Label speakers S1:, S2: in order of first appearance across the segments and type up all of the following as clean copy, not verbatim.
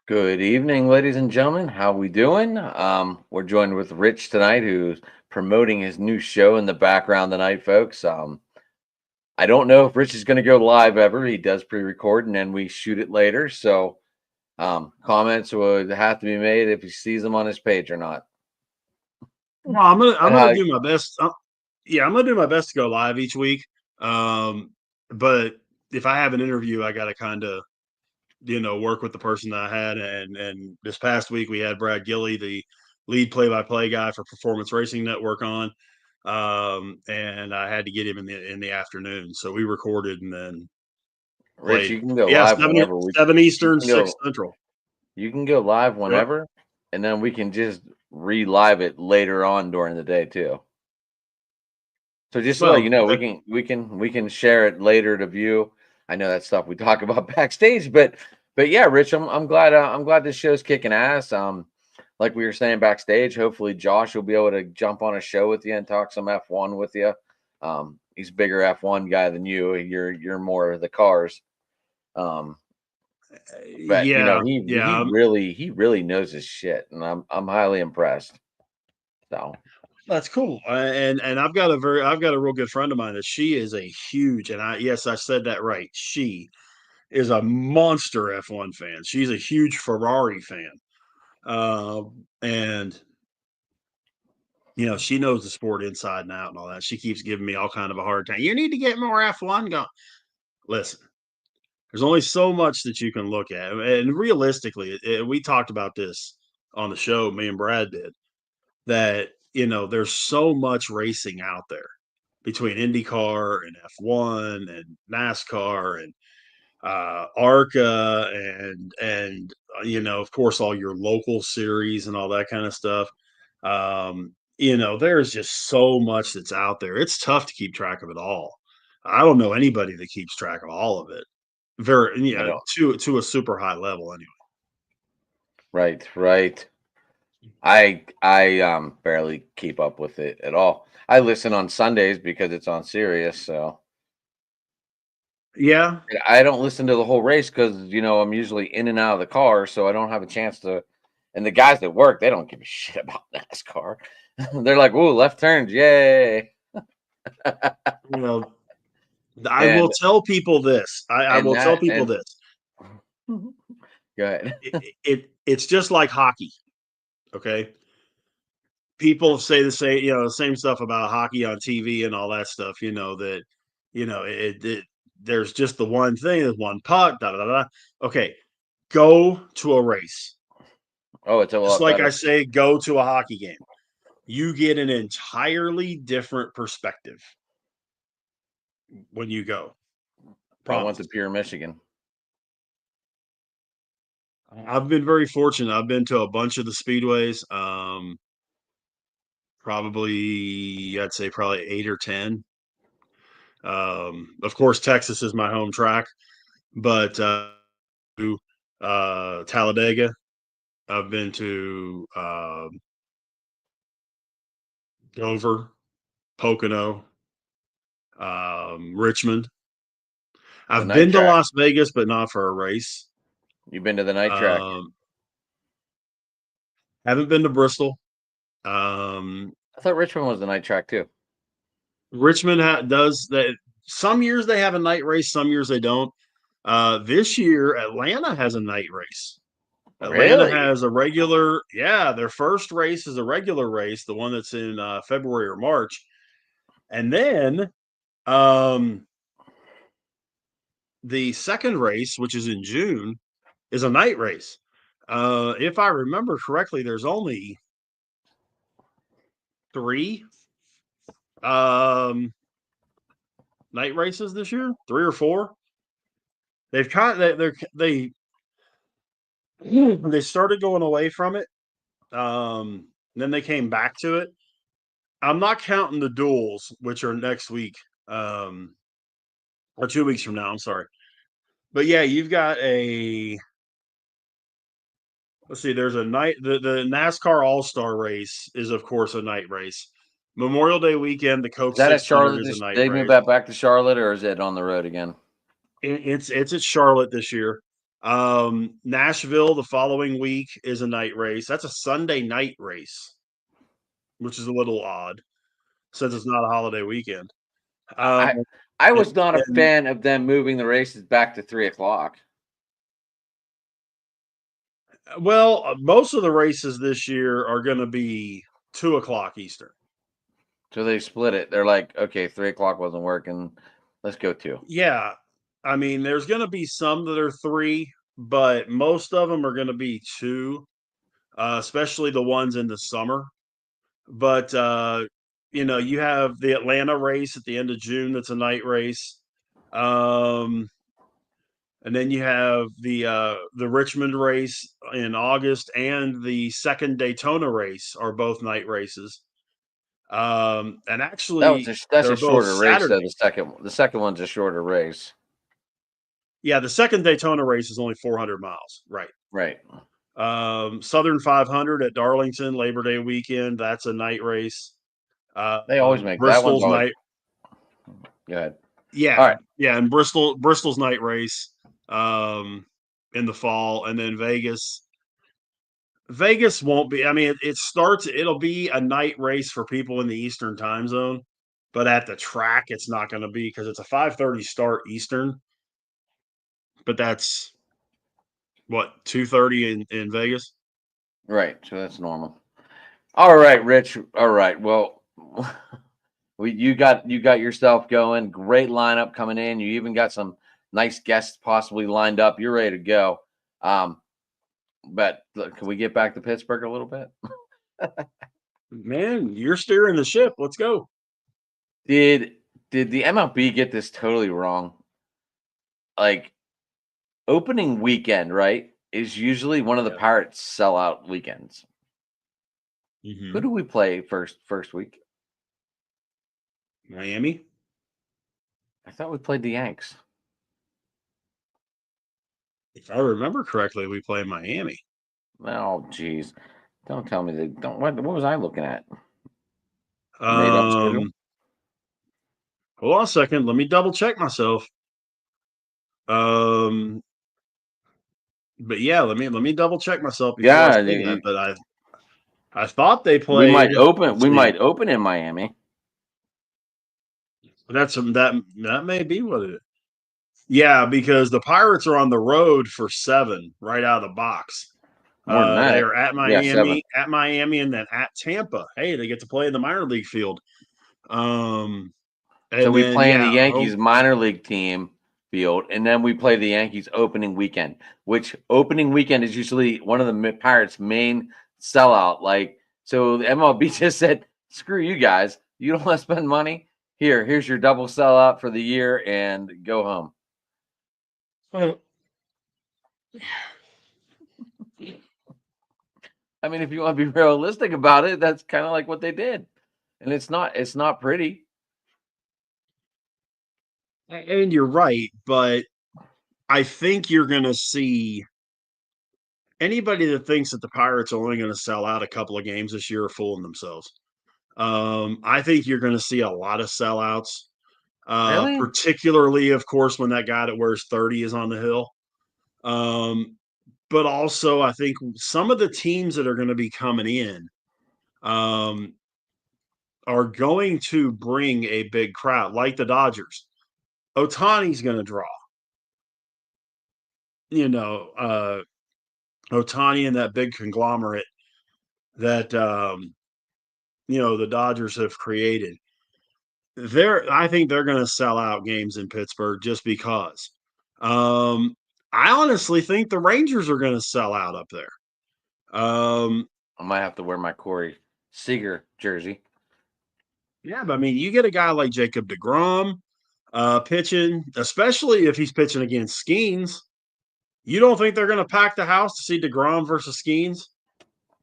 S1: Good evening, ladies and gentlemen. How we doing? We're joined with Rich tonight, who's promoting his new show in the background tonight, folks. I don't know if Rich is going to go live ever. He does pre-record and then we shoot it later. So comments would have to be made if he sees them on his page or not.
S2: No, I'm gonna
S1: Uh,
S2: do my best. Yeah, I'm gonna do my best to go live each week. But if I have an interview, I got to kind of work with the person that I had. And this past week we had Brad Gilly, the lead play-by-play guy for Performance Racing Network, on, and I had to get him in the afternoon. So we recorded and then
S1: Rich,
S2: played.
S1: you can go
S2: Yeah,
S1: live
S2: 7,
S1: whenever.
S2: 7
S1: You
S2: Eastern,
S1: can
S2: 6
S1: go.
S2: Central.
S1: You can go live
S2: Right.
S1: whenever, and then we can just re-live it later on during the day too. So just to let you
S2: Well,
S1: know, we can share it later to view. I know that stuff we talk about backstage, but yeah, Rich, I'm glad this show's kicking ass. Like we were saying backstage, hopefully Josh will be able to jump on a show with you and talk some F1 with you. He's a bigger F1 guy than you. You're more of the cars. Um, but
S2: yeah,
S1: he
S2: yeah.
S1: really knows his shit, and I'm highly impressed. So
S2: That's cool. And I've got a real good friend of mine that she is a huge, and I said that right. She is a monster F1 fan. She's a huge Ferrari fan. And she knows the sport inside and out and all that. She keeps giving me all kind of a hard time. You need to get more F1 going. Listen, there's only so much that you can look at. And realistically, we talked about this on the show, me and Brad did, that there's so much racing out there between IndyCar and F1 and NASCAR and ARCA and of course all your local series and all that kind of stuff. There's just so much that's out there. It's tough to keep track of it all. I don't know anybody that keeps track of all of it. Very,
S1: I don't.
S2: to a super high level anyway.
S1: Right, right. I barely keep up with it at all. I listen on Sundays because it's on Sirius, so
S2: Yeah,
S1: I don't listen to the whole race because I'm usually in and out of the car, so I don't have a chance to. And the guys that work, they don't give a shit about NASCAR. They're like, "Ooh, left turns, yay!"
S2: you know, I will
S1: and
S2: tell people this. I
S1: and
S2: will tell
S1: that
S2: people
S1: and
S2: this.
S1: go ahead.
S2: It's just like hockey. Okay, people say the same stuff about hockey on TV and all that stuff. That there's just the one thing, there's one puck. Da da da. Okay, go to a race.
S1: Oh, it's a
S2: Just
S1: lot
S2: like I
S1: better.
S2: say, go to a hockey game. You get an entirely different perspective when you go.
S1: I went to
S2: Promise.
S1: Pure Michigan.
S2: I've been very fortunate. I've been to a bunch of the speedways. Probably I'd say probably 8 or 10. Of course, Texas is my home track, but to Talladega. I've been to Dover, Pocono, Richmond.
S1: The
S2: I've
S1: night
S2: been to
S1: track.
S2: Las Vegas, but not for a race.
S1: You've been to the night track.
S2: Um, haven't been to Bristol. Um,
S1: I thought Richmond was the night track too.
S2: Richmond does that. Some years they have a night race, some years they don't. This year, Atlanta has a night race. Atlanta
S1: Really?
S2: has a regular, yeah, their first race is a regular race, the one that's in February or March. And then um, the second race, which is in June, is a night race. If I remember correctly, there's only three um, night races this year, three or four. They've kind of they started going away from it. Then they came back to it. I'm not counting the duels, which are next week, or 2 weeks from now. I'm sorry, but yeah, you've got a. Let's see. There's a night. The NASCAR All Star Race is, of course, a night race. Memorial Day weekend, the Coke
S1: Is that at
S2: 600
S1: Charlotte?
S2: is a night
S1: They moved
S2: race.
S1: that back to Charlotte, or is it on the road again?
S2: It's at Charlotte this year. Nashville the following week is a night race. That's a Sunday night race, which is a little odd since it's not a holiday weekend.
S1: I
S2: Um,
S1: I
S2: and,
S1: was not a
S2: and
S1: fan of them moving the races back to 3 o'clock.
S2: well, most of the races this year are going to be 2 o'clock Eastern.
S1: So they split it. They're like, okay, 3 o'clock wasn't working. Let's go 2.
S2: Yeah, I mean, there's going to be some that are 3, but most of them are going to be 2, especially the ones in the summer. But you have the Atlanta race at the end of June. That's a night race. And then you have the Richmond race in August and the second Daytona race are both night races. And actually,
S1: That's a
S2: they're both
S1: shorter race though.
S2: Saturday.
S1: The second one's a shorter race.
S2: Yeah, the second Daytona race is only 400 miles. Right.
S1: Right.
S2: Southern 500 at Darlington Labor Day weekend. That's a night race.
S1: They always make that one's
S2: Bristol's
S1: always
S2: night.
S1: good.
S2: Yeah,
S1: All right.
S2: yeah, and Bristol's night race in the fall, and then Vegas. Vegas won't be. I mean, it starts. It'll be a night race for people in the Eastern time zone, but at the track, it's not going to be because it's a 5:30 start Eastern. But that's what 2:30 in Vegas.
S1: Right. So that's normal. All right, Rich. All right. Well, you got yourself going. Great lineup coming in. You even got some nice guests possibly lined up. You're ready to go. But look, can we get back to Pittsburgh a little bit?
S2: Man, you're steering the ship. Let's go.
S1: Did the MLB get this totally wrong? Like opening weekend, right, is usually one of the
S2: Yeah.
S1: Pirates sellout weekends. Who
S2: Mm-hmm.
S1: do we play first week?
S2: Miami.
S1: I thought we played the Yanks.
S2: If I remember correctly, we play Miami.
S1: Oh, geez. Don't tell me that. Don't. What was I looking at? Made up schedule.
S2: Um, Hold on a second. Let me double check myself. Um, but yeah, let me double check myself before I
S1: Yeah,
S2: say that. But I thought they
S1: we
S2: played.
S1: might open.
S2: Let's
S1: We
S2: see.
S1: might open in Miami.
S2: That may be what it is. Yeah, because the Pirates are on the road for 7 right out of the box.
S1: More than
S2: They
S1: that.
S2: are
S1: Yeah, 7.
S2: At Miami, and then at Tampa. Hey, they get to play in the minor league field.
S1: So
S2: And
S1: we
S2: then
S1: play in the
S2: yeah,
S1: Yankees minor league team field, and then we play the Yankees opening weekend. Which opening weekend is usually one of the Pirates' main sellout. Like, so the MLB just said, "Screw you guys! You don't want to spend money. Here's your double sellout for the year, and go home."
S2: well,
S1: I mean, if you want to be realistic about it, that's kind of like what they did, and it's not pretty.
S2: and you're right, but I think you're going to see anybody that thinks that the Pirates are only going to sell out a couple of games this year are fooling themselves. I think you're going to see a lot of sellouts,
S1: Really?
S2: particularly, of course, when that guy that wears 30 is on the hill. Um, but also, I think some of the teams that are going to be coming in um, are going to bring a big crowd, like the Dodgers. Otani's going to draw. You know, Otani and that big conglomerate that the Dodgers have created. I think they're going to sell out games in Pittsburgh just because. Um, I honestly think the Rangers are going to sell out up there.
S1: I might have to wear my Corey Seager jersey.
S2: Yeah, but I mean, you get a guy like Jacob DeGrom pitching, especially if he's pitching against Skeens. You don't think they're going to pack the house to see DeGrom versus Skeens?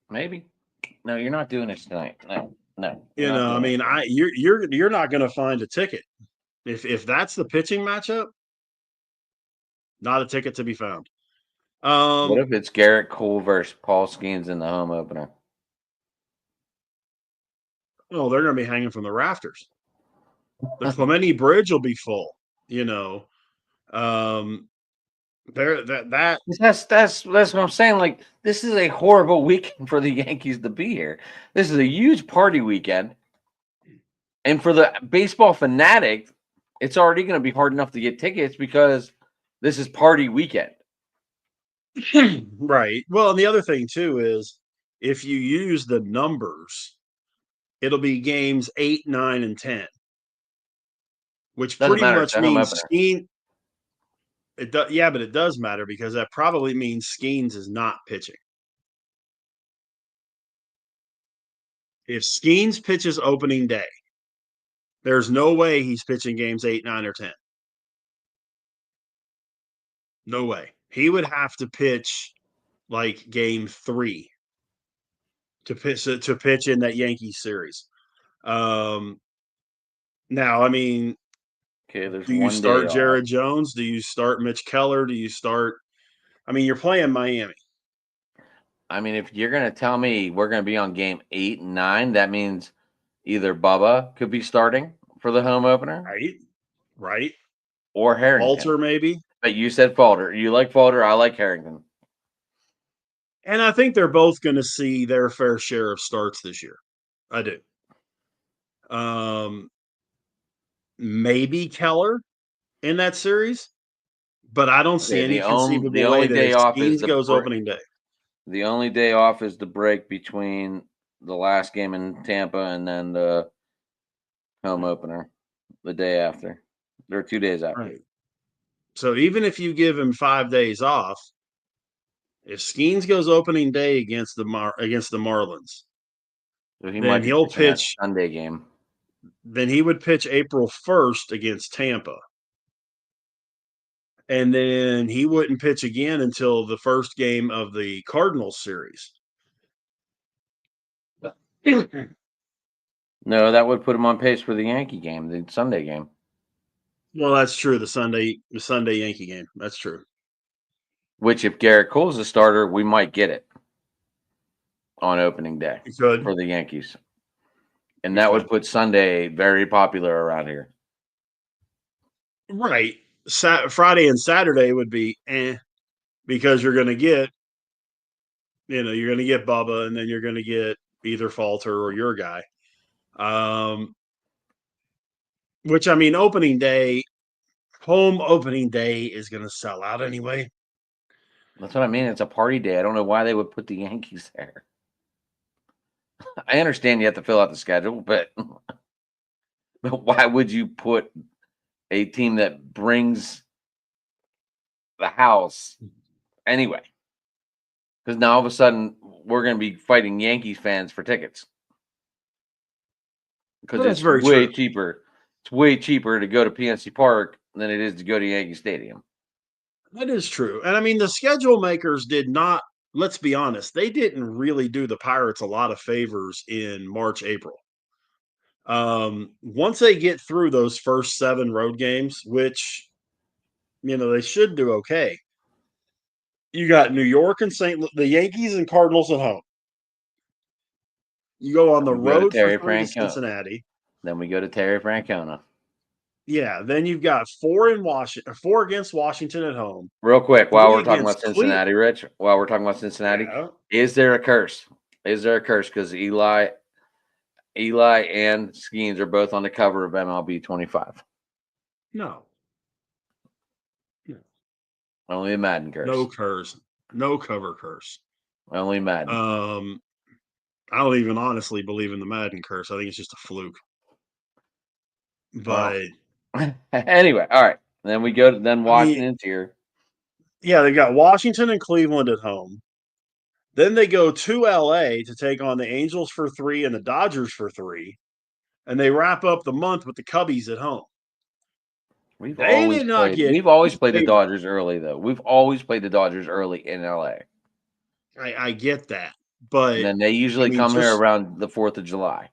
S1: Maybe. No, you're not doing this tonight. No, you're
S2: You
S1: not
S2: know, I
S1: doing it.
S2: mean, you're not going to find a ticket if that's the pitching matchup. Not a ticket to be found.
S1: What
S2: Um,
S1: if it's Garrett Cole versus Paul Skeens in the home opener?
S2: well, they're going to be hanging from the rafters. The Clemente Bridge will be full. You know, um, There, that
S1: That's what I'm saying. Like, this is a horrible weekend for the Yankees to be here. This is a huge party weekend, and for the baseball fanatic, it's already going to be hard enough to get tickets because this is party weekend.
S2: right. Well, and the other thing too is if you use the numbers, it'll be games 8, 9, and 10, which
S1: Doesn't
S2: pretty
S1: matter. It's
S2: much
S1: a home
S2: means
S1: opener.
S2: Skeen. It does, yeah, but it does matter because that probably means Skeens is not pitching. If Skeens pitches opening day, there's no way he's pitching games 8, 9, or 10. No way. He would have to pitch like game 3 to pitch in that Yankees series. Um, Now, I mean,
S1: Okay, there's
S2: do you
S1: one day
S2: start
S1: off.
S2: Jared Jones? Do you start Mitch Keller? Do you start? I mean, you're playing Miami,
S1: I mean, if you're going to tell me we're going to be on game 8 and 9, that means either Bubba could be starting for the home opener
S2: right? Right.
S1: or Harrington.
S2: Alter maybe.
S1: But you said Falter. You like Falter. I like Harrington.
S2: And I think they're both going to see their fair share of starts this year. I do. Um, Maybe Keller in that series, but I don't see
S1: Okay,
S2: any
S1: the
S2: conceivable way
S1: only
S2: that if
S1: day off is
S2: Skeens goes opening day.
S1: the only day off is the break between the last game in Tampa and then the home opener the day after. There are 2 days after.
S2: Right. So even if you give him 5 days off, if Skeens goes opening day against the Marlins,
S1: So he
S2: then
S1: might be
S2: he'll
S1: pitching that
S2: pitch.
S1: Sunday game.
S2: Then he would pitch April 1st against Tampa. And then he wouldn't pitch again until the first game of the Cardinals series.
S1: No, that would put him on pace for the Yankee game, the Sunday game.
S2: Well, that's true. The Sunday Yankee game. That's true.
S1: Which, if Garrett Cole's the starter, we might get it on opening day
S2: Good.
S1: for the Yankees. And that would put Sunday very popular around here.
S2: Right. Friday and Saturday would be because you're going to get, you're going to get Bubba, and then you're going to get either Falter or your guy. Which, I mean, home opening day is going to sell out anyway.
S1: That's what I mean. It's a party day. I don't know why they would put the Yankees there. I understand you have to fill out the schedule, but why would you put a team that brings the house anyway? Because now all of a sudden we're going to be fighting Yankees fans for tickets because
S2: That's
S1: it's
S2: very
S1: way
S2: true.
S1: cheaper. It's way cheaper to go to PNC Park than it is to go to Yankee Stadium.
S2: That is true. And I mean, the schedule makers did not, let's be honest, they didn't really do the Pirates a lot of favors in March, April. Once they get through those first 7 road games, which, they should do okay. You got New York and the Yankees and Cardinals at home. You go on the
S1: We go to
S2: road for
S1: Terry
S2: 3 to
S1: Francona.
S2: Cincinnati.
S1: Then we go to Terry Francona.
S2: Yeah, then you've got 4 against Washington at home.
S1: Real quick,
S2: 3
S1: while we're talking about
S2: against Cleveland.
S1: Cincinnati, Rich, while we're talking about Cincinnati,
S2: Yeah.
S1: is there a curse? Is there a curse? Because Eli and Skeens are both on the cover of MLB 25.
S2: No.
S1: Only a Madden curse.
S2: No curse. No cover curse.
S1: Only Madden.
S2: I don't even honestly believe in the Madden curse. I think it's just a fluke. But
S1: anyway, all right. Then we go to Washington's here.
S2: Yeah, they've got Washington and Cleveland at home. Then they go to LA to take on the Angels for 3 and the Dodgers for 3. And they wrap up the month with the Cubbies at home.
S1: We've always played the Dodgers early, though. We've always played the Dodgers early in LA.
S2: I get that. But
S1: and then they usually come here around the 4th of July.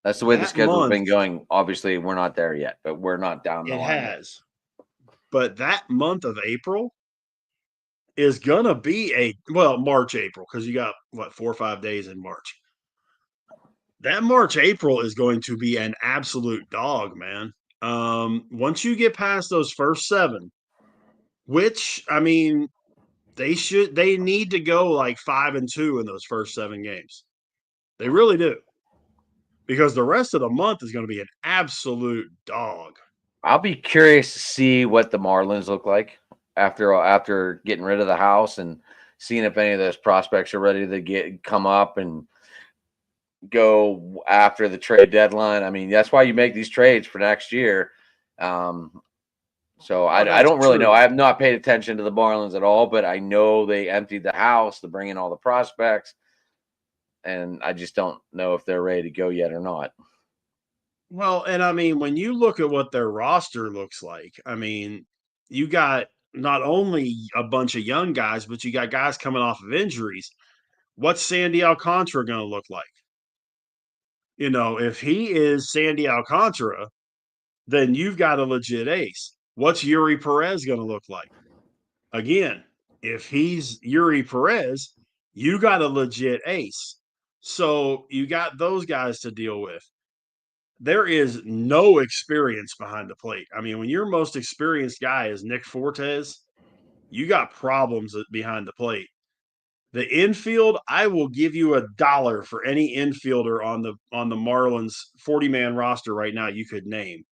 S1: That's the way the schedule's been going. Obviously, we're not there yet, but we're not down the line.
S2: It has. But that month of April is going to be March, April, because you got, 4 or 5 days in March. That March, April is going to be an absolute dog, man. Once you get past those first 7, which I mean, they need to go like 5-2 in those first 7 games. They really do. Because the rest of the month is going to be an absolute dog.
S1: I'll be curious to see what the Marlins look like after getting rid of the house and seeing if any of those prospects are ready to come up and go after the trade deadline. I mean, that's why you make these trades for next year. So I don't really know. I have not paid attention to the Marlins at all, but I know they emptied the house to bring in all the prospects, and I just don't know if they're ready to go yet or not.
S2: Well, and I mean, when you look at what their roster looks like, I mean, you got not only a bunch of young guys, but you got guys coming off of injuries. What's Sandy Alcantara going to look like? If he is Sandy Alcantara, then you've got a legit ace. What's Yuri Perez going to look like? Again, if he's Yuri Perez, you got a legit ace. So you got those guys to deal with. There is no experience behind the plate. I mean, when your most experienced guy is Nick Fortes, you got problems behind the plate. The infield, I will give you $1 for any infielder on the Marlins 40-man roster right now you could name.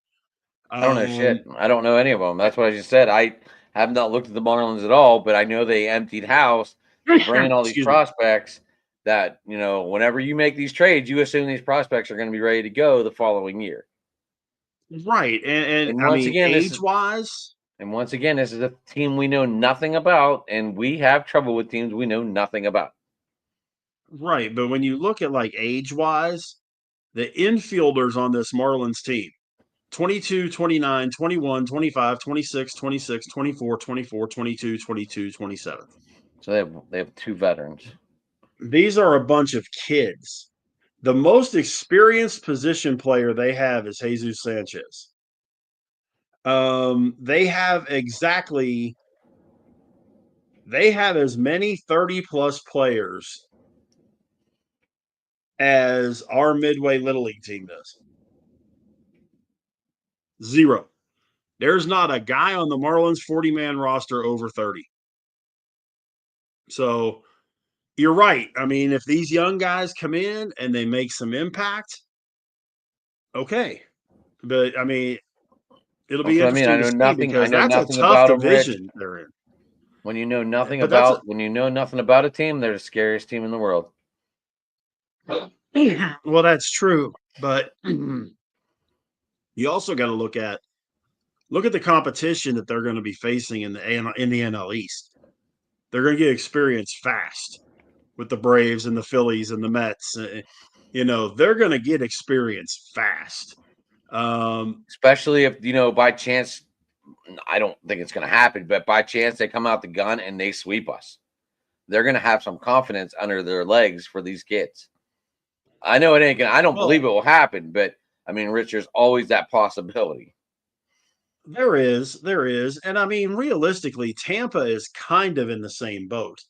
S1: I don't know shit. I don't know any of them. That's what I just said. I have not looked at the Marlins at all, but I know they emptied house, bringing all these prospects. That whenever you make these trades, you assume these prospects are going to be ready to go the following year.
S2: Right, and I mean, age-wise.
S1: And once again, this is a team we know nothing about, and we have trouble with teams we know nothing about.
S2: Right, but when you look at like age-wise, the infielders on this Marlins team, 22, 29, 21, 25, 26, 26, 24, 24, 22, 22, 27.
S1: So they have 2 veterans.
S2: These are a bunch of kids. The most experienced position player they have is Jesus Sanchez. They have as many 30-plus players as our Midway Little League team does. 0. There's not a guy on the Marlins 40-man roster over 30. So you're right. I mean, if these young guys come in and they make some impact, okay. But I mean, it'll be interesting to see because that's a tough division they're in.
S1: When you know nothing about a team, they're the scariest team in the world.
S2: Well, that's true, but you also got to look at the competition that they're going to be facing in the NL East. They're going to get experience fast with the Braves and the Phillies and the Mets. They're going to get experience fast.
S1: Especially if, by chance, I don't think it's going to happen, but by chance they come out the gun and they sweep us. They're going to have some confidence under their legs for these kids. I know it ain't going to, I don't believe it will happen, but I mean, Rich, there's always that possibility.
S2: There is. And I mean, realistically, Tampa is kind of in the same boat.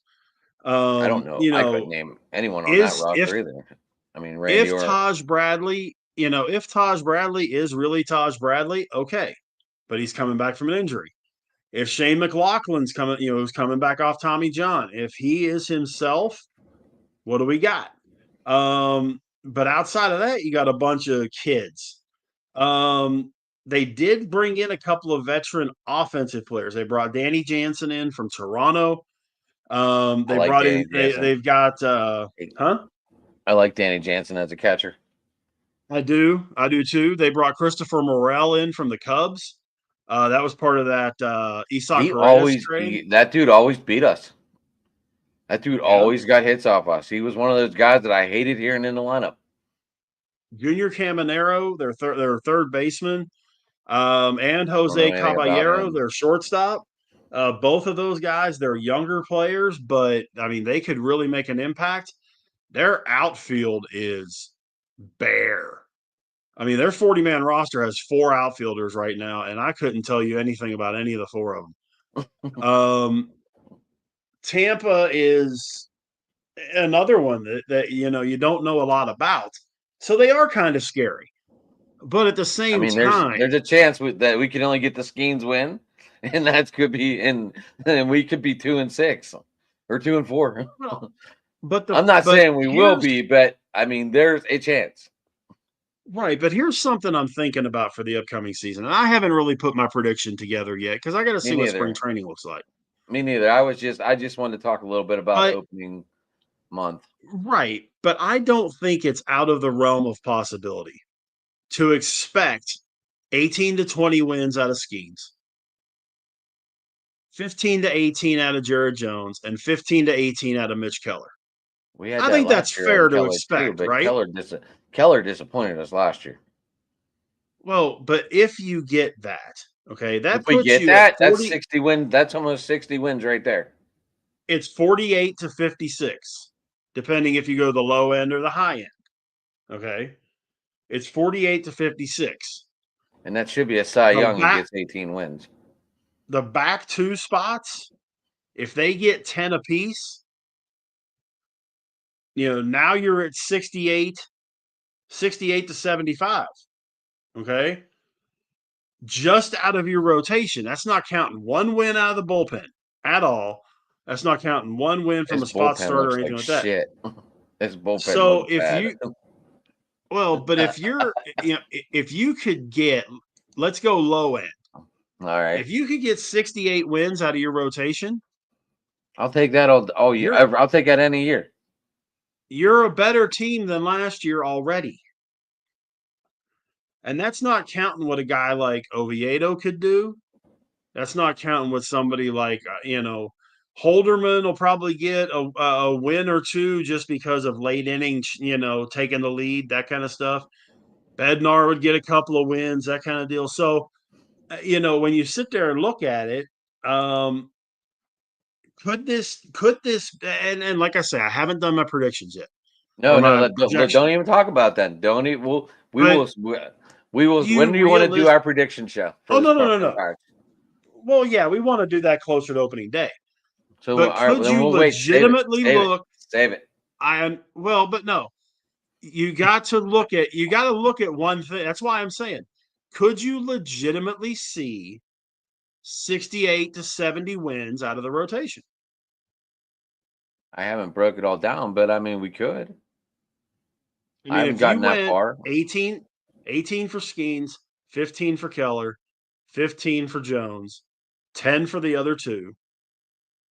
S1: I don't know. I couldn't name anyone on that roster either. I mean, Randy
S2: if Taj Bradley is really Taj Bradley, okay, but he's coming back from an injury. If Shane McLaughlin's who's coming back off Tommy John, if he is himself, what do we got? But outside of that, you got a bunch of kids. They did bring in a couple of veteran offensive players. They brought Danny Jansen in from Toronto. They've got
S1: I like Danny Jansen as a catcher.
S2: I do too. They brought Christopher Morel in from the Cubs. That was part of that Isak Paredes trade.
S1: That dude always beat us. That dude always got hits off us. He was one of those guys that I hated hearing in the lineup.
S2: Junior Caminero, their third baseman, and Jose Caballero, their shortstop. Both of those guys, they're younger players, but I mean, they could really make an impact. Their outfield is bare. I mean, their 40-man roster has 4 outfielders right now, and I couldn't tell you anything about any of the 4 of them. Tampa is another one that you don't know a lot about. So they are kind of scary. But at the same time,
S1: there's a chance that we can only get the Skeens win, and that could be, and we could be 2-6 or 2-4.
S2: Well, but
S1: I'm not saying we will
S2: here's
S1: be, but I mean, there's a chance.
S2: right. But here's something I'm thinking about for the upcoming season. And I haven't really put my prediction together yet because I got to
S1: Me
S2: see what spring
S1: neither.
S2: training looks like.
S1: Me neither. I just wanted to talk a little bit about
S2: But
S1: opening month.
S2: right. But I don't think it's out of the realm of possibility to expect 18 to 20 wins out of Skeens, 15 to 18 out of Jared Jones, and 15 to 18 out of Mitch Keller.
S1: We had
S2: I
S1: that
S2: think that's
S1: last year out
S2: fair
S1: of
S2: to
S1: Keller too,
S2: expect,
S1: but
S2: right?
S1: Keller disappointed us last year.
S2: Well, but if you get that, okay, that
S1: If we
S2: puts
S1: get
S2: you at
S1: that, that's
S2: 40.
S1: 60 wins. That's almost 60 wins right there.
S2: It's 48 to 56, depending if you go the low end or the high end. Okay. It's 48 to 56.
S1: And that should be a Cy
S2: The
S1: Young who
S2: back
S1: gets 18 wins.
S2: the back two spots, if they get 10 apiece, now you're at 68 to 75. Okay. Just out of your rotation. That's not counting one win out of the bullpen at all. That's not counting one win from
S1: His
S2: a spot
S1: bullpen
S2: starter or
S1: looks
S2: anything
S1: like
S2: like that.
S1: shit. His bullpen
S2: So
S1: looks
S2: if
S1: bad.
S2: you but if you could get, let's go low end.
S1: All right.
S2: If you could get 68 wins out of your rotation,
S1: I'll take that all year.
S2: you're
S1: I'll take that any year.
S2: you're a better team than last year already. And that's not counting what a guy like Oviedo could do. That's not counting what somebody like Holderman will probably get a win or two just because of late innings, taking the lead, that kind of stuff. Bednar would get a couple of wins, that kind of deal. So, when you sit there and look at it, could this and like I say, I haven't done my predictions yet or
S1: No, no,
S2: my
S1: don't
S2: projections,
S1: even talk about that. Don't even.
S2: but
S1: We will. When
S2: you
S1: do you want to do
S2: realist.
S1: our prediction show for
S2: Oh,
S1: this
S2: no, no,
S1: part?
S2: no, no. Well, yeah, we want to do that closer to opening day.
S1: So,
S2: But
S1: all right,
S2: could
S1: then
S2: you
S1: we'll wait. Save it.
S2: legitimately
S1: Save it.
S2: look?
S1: Save it.
S2: But no, you got to look at one thing. That's why I'm saying, could you legitimately see 68 to 70 wins out of the rotation?
S1: I haven't broke it all down, but I mean, we could.
S2: I
S1: I
S2: mean,
S1: haven't
S2: if you
S1: gotten that
S2: went
S1: far.
S2: 18 for Skeens, 15 for Keller, 15 for Jones, 10 for the other two,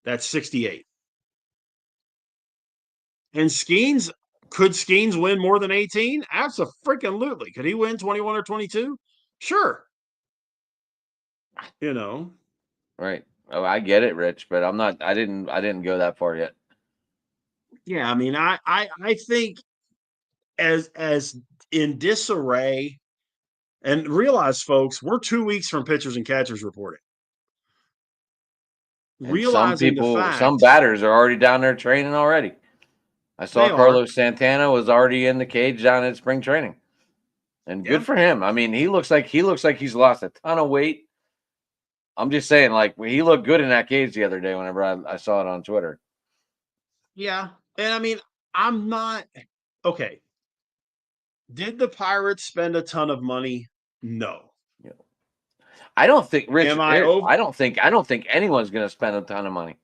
S2: that's 68. And could Skeens win more than 18? Absolutely. Could he win 21 or 22? Sure. You know.
S1: Right. Oh, I get it, Rich, but I'm not. I didn't go that far yet.
S2: Yeah, I mean, I think as in disarray, and realize, folks, we're 2 weeks from pitchers and catchers reporting.
S1: And some
S2: Realizing the
S1: people, some
S2: fact
S1: batters are already down there training already. I saw
S2: they are,
S1: Carlos Santana was already in the cage down at spring training, and good
S2: yeah,
S1: for him. I mean, he looks like he's lost a ton of weight. I'm just saying, like he looked good in that cage the other day. Whenever I saw it on Twitter,
S2: yeah. And I mean, I'm not okay. Did the Pirates spend a ton of money? No.
S1: you know, I don't think Rich.
S2: Am I over?
S1: I don't think anyone's going to spend a ton of money.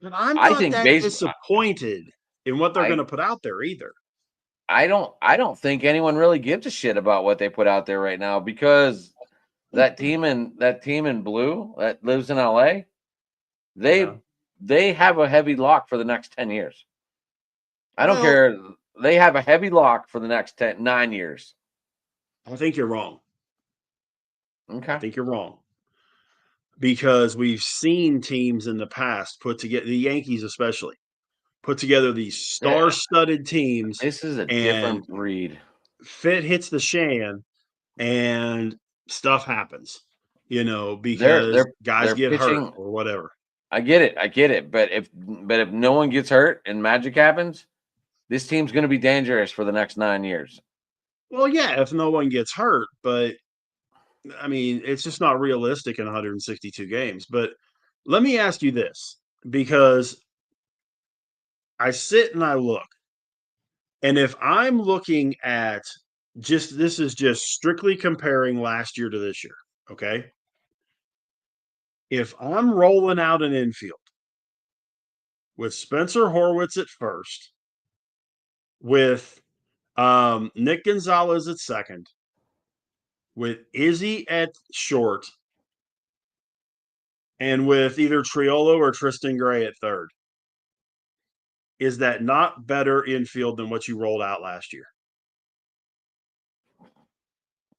S2: But I'm
S1: I
S2: not
S1: think
S2: that
S1: base.
S2: disappointed in what they're going
S1: I
S2: to put out there either.
S1: I don't think anyone really gives a shit about what they put out there right now because that team in blue that lives in LA,
S2: Yeah.
S1: they have a heavy lock for the next 10 years. I don't
S2: Well,
S1: care. They have a heavy lock for the next 9 years.
S2: I think you're wrong. I
S1: Okay.
S2: think you're wrong. Because we've seen teams in the past put together, the Yankees especially, put together these
S1: Yeah,
S2: star-studded teams,
S1: this is a
S2: and
S1: different breed.
S2: fit hits the shan and stuff happens,
S1: They're
S2: because
S1: they're
S2: guys
S1: they're
S2: get hurt
S1: pitching.
S2: or whatever.
S1: I get it. I get it. But if no one gets hurt and magic happens, this team's going to be dangerous for the next 9 years.
S2: Well, yeah, if no one gets hurt, but I mean, it's just not realistic in 162 games. But let me ask you this, because I sit and I look, and if I'm looking at this is just strictly comparing last year to this year, okay? if I'm rolling out an infield with Spencer Horwitz at first, with Nick Gonzalez at second, with Izzy at short, and with either Triolo or Tristan Gray at third, is that not better infield than what you rolled out last year?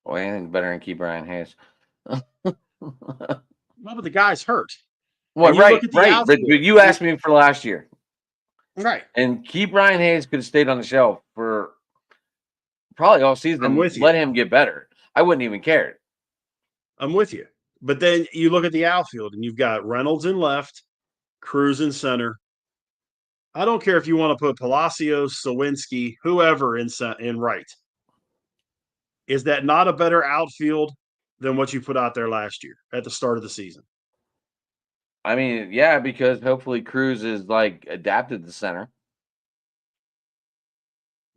S1: Well, anything's better than Ke'Bryan Hayes.
S2: Well, but the guy's hurt.
S1: Well,
S2: And you look
S1: right,
S2: at the
S1: right. But
S2: outfield.
S1: you asked me for last year.
S2: Right.
S1: And Ke'Bryan Hayes could have stayed on the shelf for probably all season.
S2: I'm with you.
S1: Let him get better. I wouldn't even care.
S2: I'm with you. But then you look at the outfield and you've got Reynolds in left, Cruz in center. I don't care if you want to put Palacios, Sawinski, whoever in right. Is that not a better outfield than what you put out there last year at the start of the season?
S1: I mean, yeah, because hopefully Cruz is like adapted to center.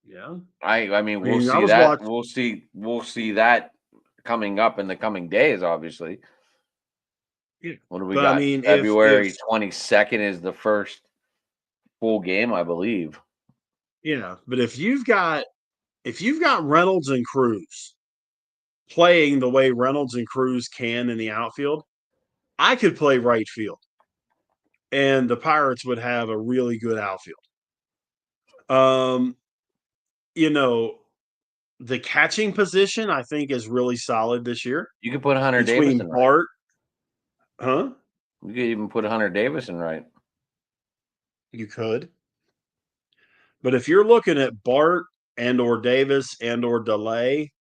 S2: Yeah.
S1: I mean, we'll
S2: I
S1: see
S2: was
S1: that.
S2: watching-
S1: We'll see that coming up in the coming days, obviously.
S2: Yeah.
S1: What do we
S2: But,
S1: got?
S2: I mean,
S1: February 22nd is the first full game, I believe.
S2: Yeah, but if you've got Reynolds and Cruz playing the way Reynolds and Cruz can in the outfield, I could play right field, and the Pirates would have a really good outfield. You know, the catching position I think is really solid this year.
S1: You could put Hunter
S2: Between
S1: Davis in
S2: Bart,
S1: right. You could even put Hunter Davis in right.
S2: You could. But if you're looking at Bart and or Davis and or Delay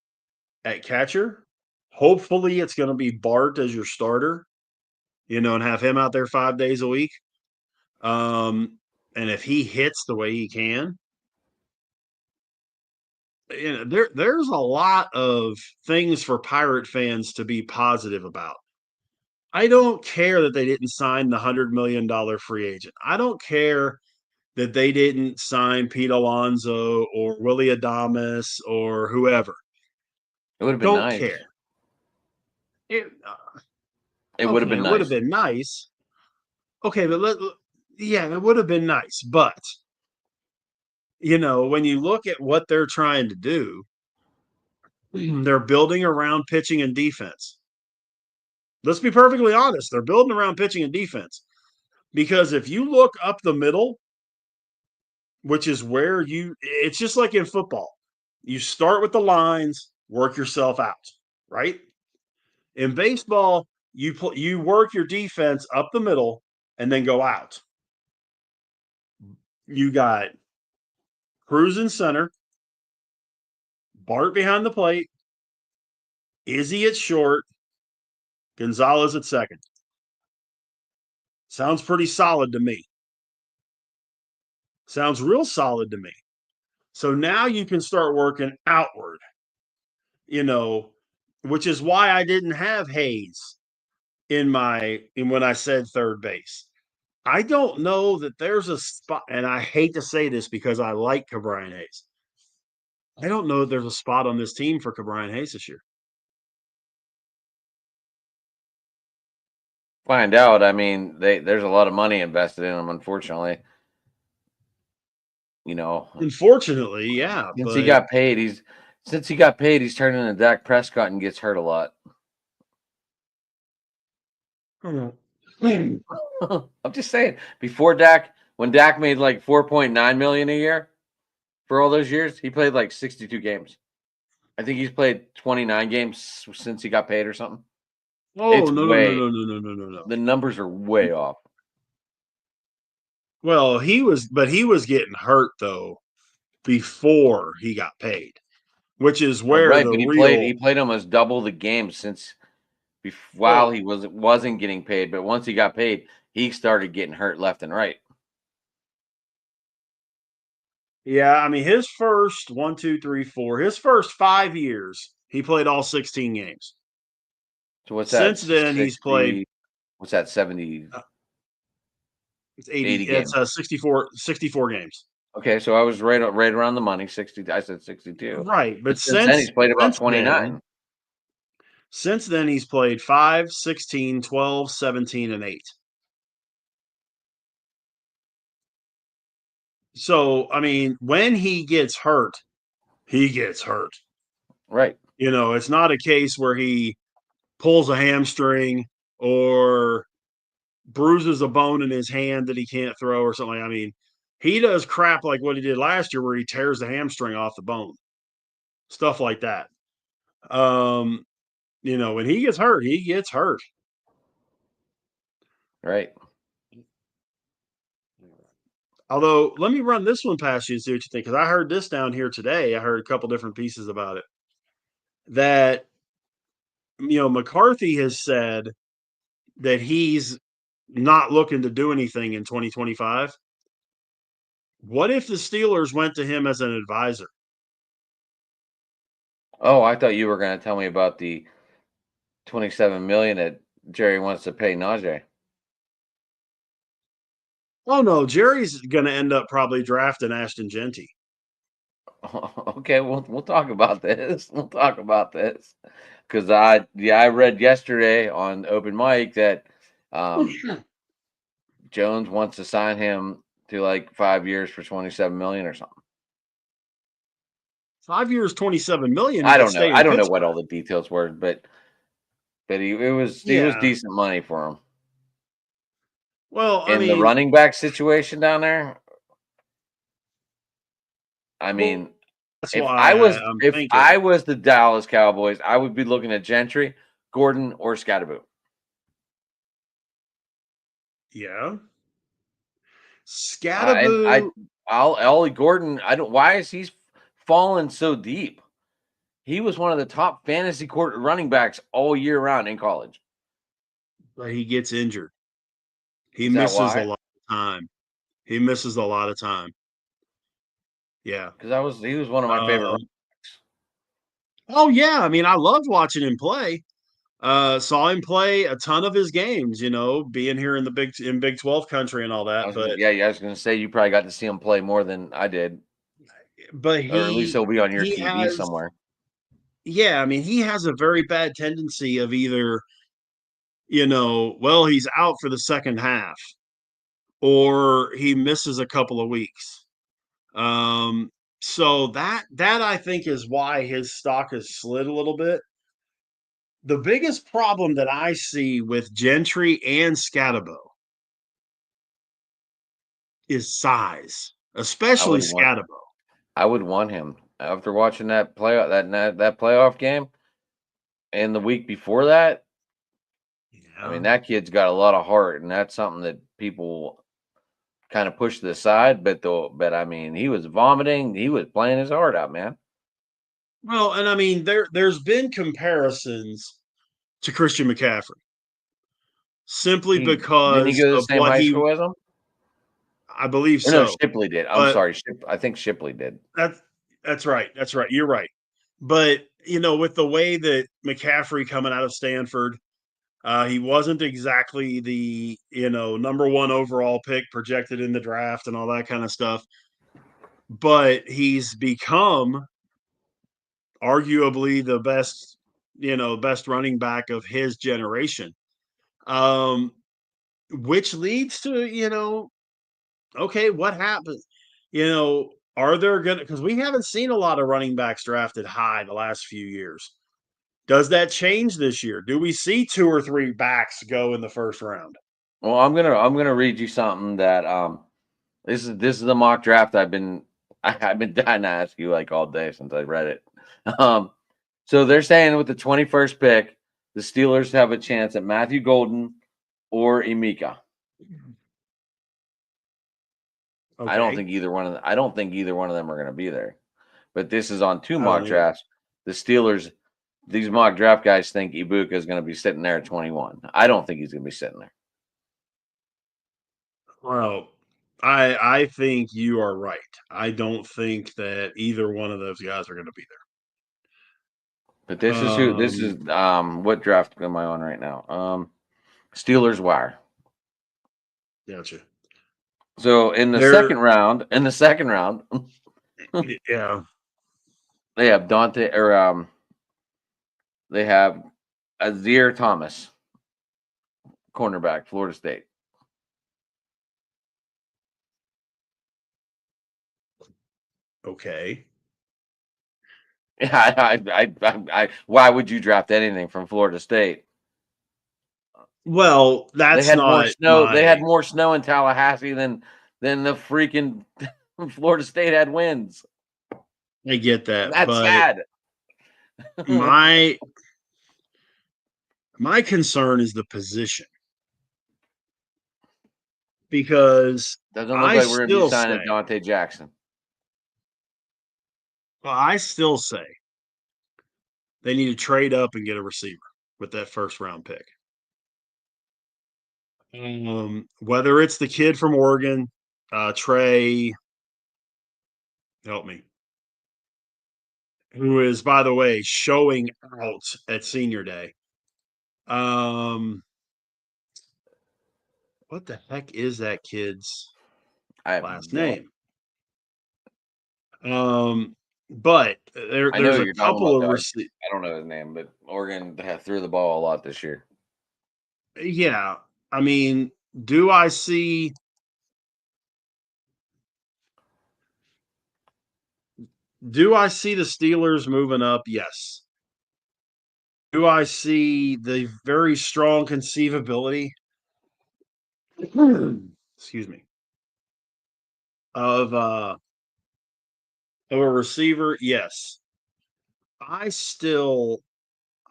S2: at catcher, hopefully it's going to be Bart as your starter, and have him out there 5 days a week. And if he hits the way he can, there's a lot of things for Pirate fans to be positive about. I don't care that they didn't sign the $100 million free agent. I don't care that they didn't sign Pete Alonso or Willie Adames or whoever.
S1: It would have been
S2: Don't
S1: nice.
S2: care. It
S1: would have been
S2: It
S1: nice.
S2: would have been nice. Okay, but it would have been nice. But when you look at what they're trying to do, they're building around pitching and defense. Let's be perfectly honest. They're building around pitching and defense. Because if you look up the middle, which is where it's just like in football. You start with the lines, work yourself out, right? In baseball, you work your defense up the middle and then go out. You got Cruz in center, Bart behind the plate, Izzy at short, Gonzalez at second. Sounds pretty solid to me. Sounds real solid to me. So now you can start working outward, which is why I didn't have Hayes in when I said third base. I don't know that there's a spot, and I hate to say this because I like Ke'Bryan Hayes. I don't know that there's a spot on this team for Ke'Bryan Hayes this year.
S1: Find out. I mean, there's a lot of money invested in him, unfortunately.
S2: Unfortunately, yeah.
S1: Since he got paid, he's turning into Dak Prescott and gets hurt a lot. I'm just saying. Before Dak, when Dak made like $4.9 million a year for all those years, he played like 62 games. I think he's played 29 games since he got paid or something.
S2: Oh, no.
S1: The numbers are way off.
S2: Well, he was getting hurt though before he got paid, which is where
S1: he played almost double the games since while he wasn't getting paid. But once he got paid, he started getting hurt left and right.
S2: Yeah, I mean his first 5 years, he played all 16 games.
S1: So what's that?
S2: Since then, he's played.
S1: What's that? 70.
S2: It's 80 games. It's 64 games.
S1: Okay, so I was right around the money. 60. I said 62.
S2: Right, but
S1: since then he's played about 29.
S2: Since then, he's played 5, 16, 12, 17, and 8. So, I mean, when he gets hurt, he gets hurt.
S1: Right.
S2: It's not a case where he pulls a hamstring or bruises a bone in his hand that he can't throw or something. I mean, he does crap like what he did last year where he tears the hamstring off the bone. Stuff like that. When he gets hurt, he gets hurt.
S1: Right.
S2: Although, let me run this one past you and see what you think, because I heard this down here today. I heard a couple different pieces about it. That, McCarthy has said that he's not looking to do anything in 2025. What if the Steelers went to him as an advisor?
S1: Oh, I thought you were going to tell me about the 27 million that Jerry wants to pay Najee.
S2: Oh no, Jerry's going to end up probably drafting Ashton Genty.
S1: Okay, we'll talk about this. We'll talk about this because I read yesterday on open mic that Jones wants to sign him to like 5 years for 27 million or something.
S2: 5 years, 27 million.
S1: I don't know. I don't know what all the details were, but it was decent money for him.
S2: Well, I mean,
S1: the running back situation down there. I mean, if I was the Dallas Cowboys, I would be looking at Gentry, Gordon, or Scatterboo.
S2: Yeah. Scatterboo.
S1: Ollie Gordon. Why is he fallen so deep? He was one of the top fantasy running backs all year round in college.
S2: But he gets injured. He misses a lot of time. He misses a lot of time. Yeah.
S1: Because he was one of my favorite running backs.
S2: Oh yeah. I mean, I loved watching him play. Saw him play a ton of his games, being here in Big 12 country and all that.
S1: I was going to say you probably got to see him play more than I did.
S2: But
S1: or at least he'll be on your TV somewhere.
S2: Yeah, I mean, he has a very bad tendency of either, he's out for the second half, or he misses a couple of weeks. So that I think is why his stock has slid a little bit. The biggest problem that I see with Gentry and Scatterboo is size, especially Scatterboo.
S1: I would want him after watching that playoff game and the week before that. Yeah. I mean, that kid's got a lot of heart, and that's something that people kind of push to the side. But I mean, he was vomiting. He was playing his heart out, man.
S2: Well, and I mean, there's been comparisons to Christian McCaffrey simply because
S1: didn't he go to the same high school as him?
S2: I believe so.
S1: No, Shipley did. I'm sorry, I think Shipley did.
S2: That's right. That's right. You're right. But with the way that McCaffrey coming out of Stanford, he wasn't exactly the number one overall pick projected in the draft and all that kind of stuff. But he's become arguably the best running back of his generation. Which leads to, okay, what happens? Are there because we haven't seen a lot of running backs drafted high the last few years. Does that change this year? Do we see 2 or 3 backs go in the first round?
S1: Well, I'm gonna read you something that this is the mock draft I've been dying to ask you like all day since I read it. So they're saying with the 21st pick, the Steelers have a chance at Matthew Golden or Emeka. Okay. I don't think either one of them are going to be there. But this is on 2 mock drafts. The Steelers, these mock draft guys think Ibuka is going to be sitting there at 21. I don't think he's going to be sitting there.
S2: Well, I think you are right. I don't think that either one of those guys are going to be there.
S1: But this is what draft am I on right now? Steelers Wire.
S2: Gotcha.
S1: So in the second round,
S2: yeah,
S1: they have Dante or they have Azir Thomas, cornerback, Florida State.
S2: Okay.
S1: Why would you draft anything from Florida State?
S2: Well,
S1: They
S2: that's
S1: had more
S2: not
S1: snow. They
S2: my.
S1: had more snow in Tallahassee than the freaking Florida State had wins.
S2: I get that,
S1: That's
S2: but
S1: sad.
S2: my my concern is the position because
S1: Doesn't look
S2: I
S1: like we're going to be
S2: still
S1: signing
S2: say,
S1: Dante Jackson.
S2: I still say they need to trade up and get a receiver with that first round pick. Whether it's the kid from Oregon, Trey, help me, who is, by the way, showing out at senior day. What the heck is that kid's
S1: I have
S2: last
S1: no.
S2: name? But
S1: I know
S2: there's
S1: who
S2: a
S1: you're talking
S2: couple
S1: about.
S2: of
S1: Though. I don't know his name, but Oregon threw the ball a lot this year.
S2: yeah. I mean, do I see the Steelers moving up? Yes. Do I see the very strong conceivability excuse me, of a receiver? Yes. I still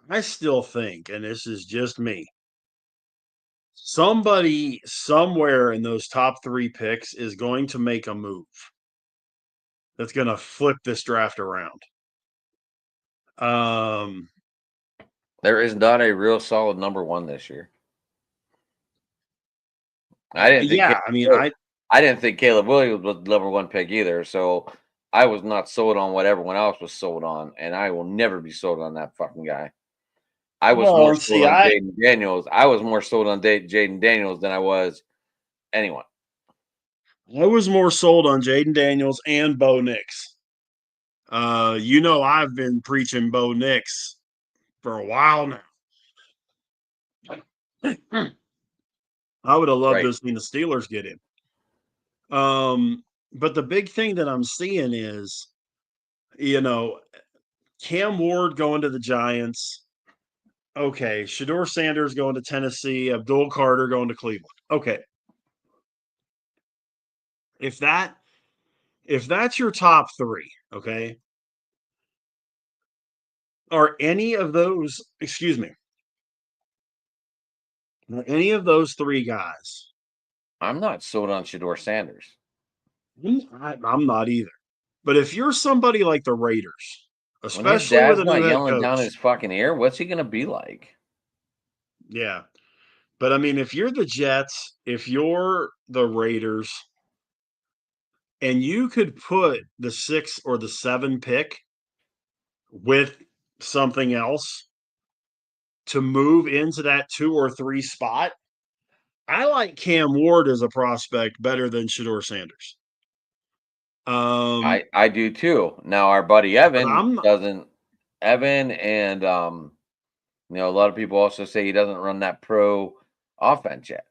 S2: I still think, and this is just me, somebody somewhere in those top 3 picks is going to make a move that's going to flip this draft around. Um,
S1: There is not a real solid number one this year. I didn't think
S2: yeah, I mean,
S1: I didn't think Caleb Williams was the number one pick either. So I was not sold on what everyone else was sold on, and I will never be sold on that fucking guy. I was
S2: well,
S1: more
S2: and
S1: sold
S2: see,
S1: on Jaden Daniels. I was more sold on Jaden Daniels than I was anyone.
S2: I was more sold on Jaden Daniels and Bo Nix. I've been preaching Bo Nix for a while now. I would have loved to
S1: Right.
S2: have seen the Steelers get him. But the big thing that I'm seeing is, Cam Ward going to the Giants. Okay, Shedeur Sanders going to Tennessee, Abdul Carter going to Cleveland. Okay. If that's your top 3, okay? Are any of those, excuse me, are any of those 3 guys?
S1: I'm not sold on Shedeur Sanders.
S2: I'm not either. But if you're somebody like the Raiders,
S1: When his
S2: especially with
S1: dad's
S2: a new
S1: not
S2: head
S1: yelling down
S2: coach,
S1: his fucking ear, what's he gonna be like?
S2: yeah. But I mean, if you're the Jets, if you're the Raiders, and you could put the 6 or the 7 pick with something else to move into that 2 or 3 spot, I like Cam Ward as a prospect better than Shedeur Sanders.
S1: I do too. Now our buddy
S2: But
S1: Evan
S2: I'm not
S1: doesn't. Evan and a lot of people also say he doesn't run that pro offense yet,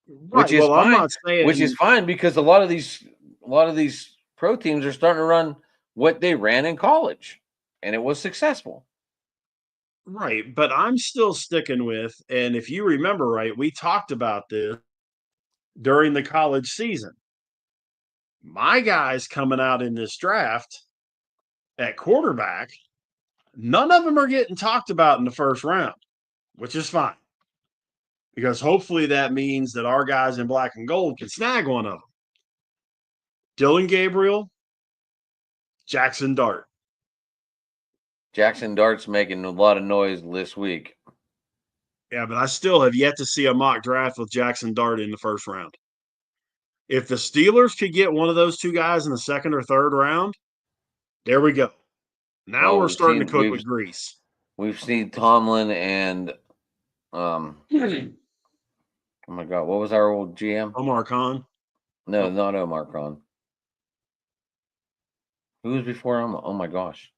S1: which
S2: right.
S1: is
S2: Well, I'm
S1: fine.
S2: not
S1: Which is
S2: saying
S1: fine because a lot of these pro teams are starting to run what they ran in college, and it was successful.
S2: right, but I'm still sticking with, and if you remember right, we talked about this during the college season. My guys coming out in this draft at quarterback, none of them are getting talked about in the first round, which is fine. Because hopefully that means that our guys in black and gold can snag one of them. Dylan Gabriel, Jackson Dart.
S1: Jackson Dart's making a lot of noise this week.
S2: Yeah, but I still have yet to see a mock draft with Jackson Dart in the first round. If the Steelers could get one of those 2 guys in the second or third round, there we go. Now
S1: Well,
S2: we're starting to cook with grease.
S1: we've seen Tomlin and oh my god, what was our old GM?
S2: Omar Khan.
S1: No, not Omar Khan. Who was before him? Oh my gosh.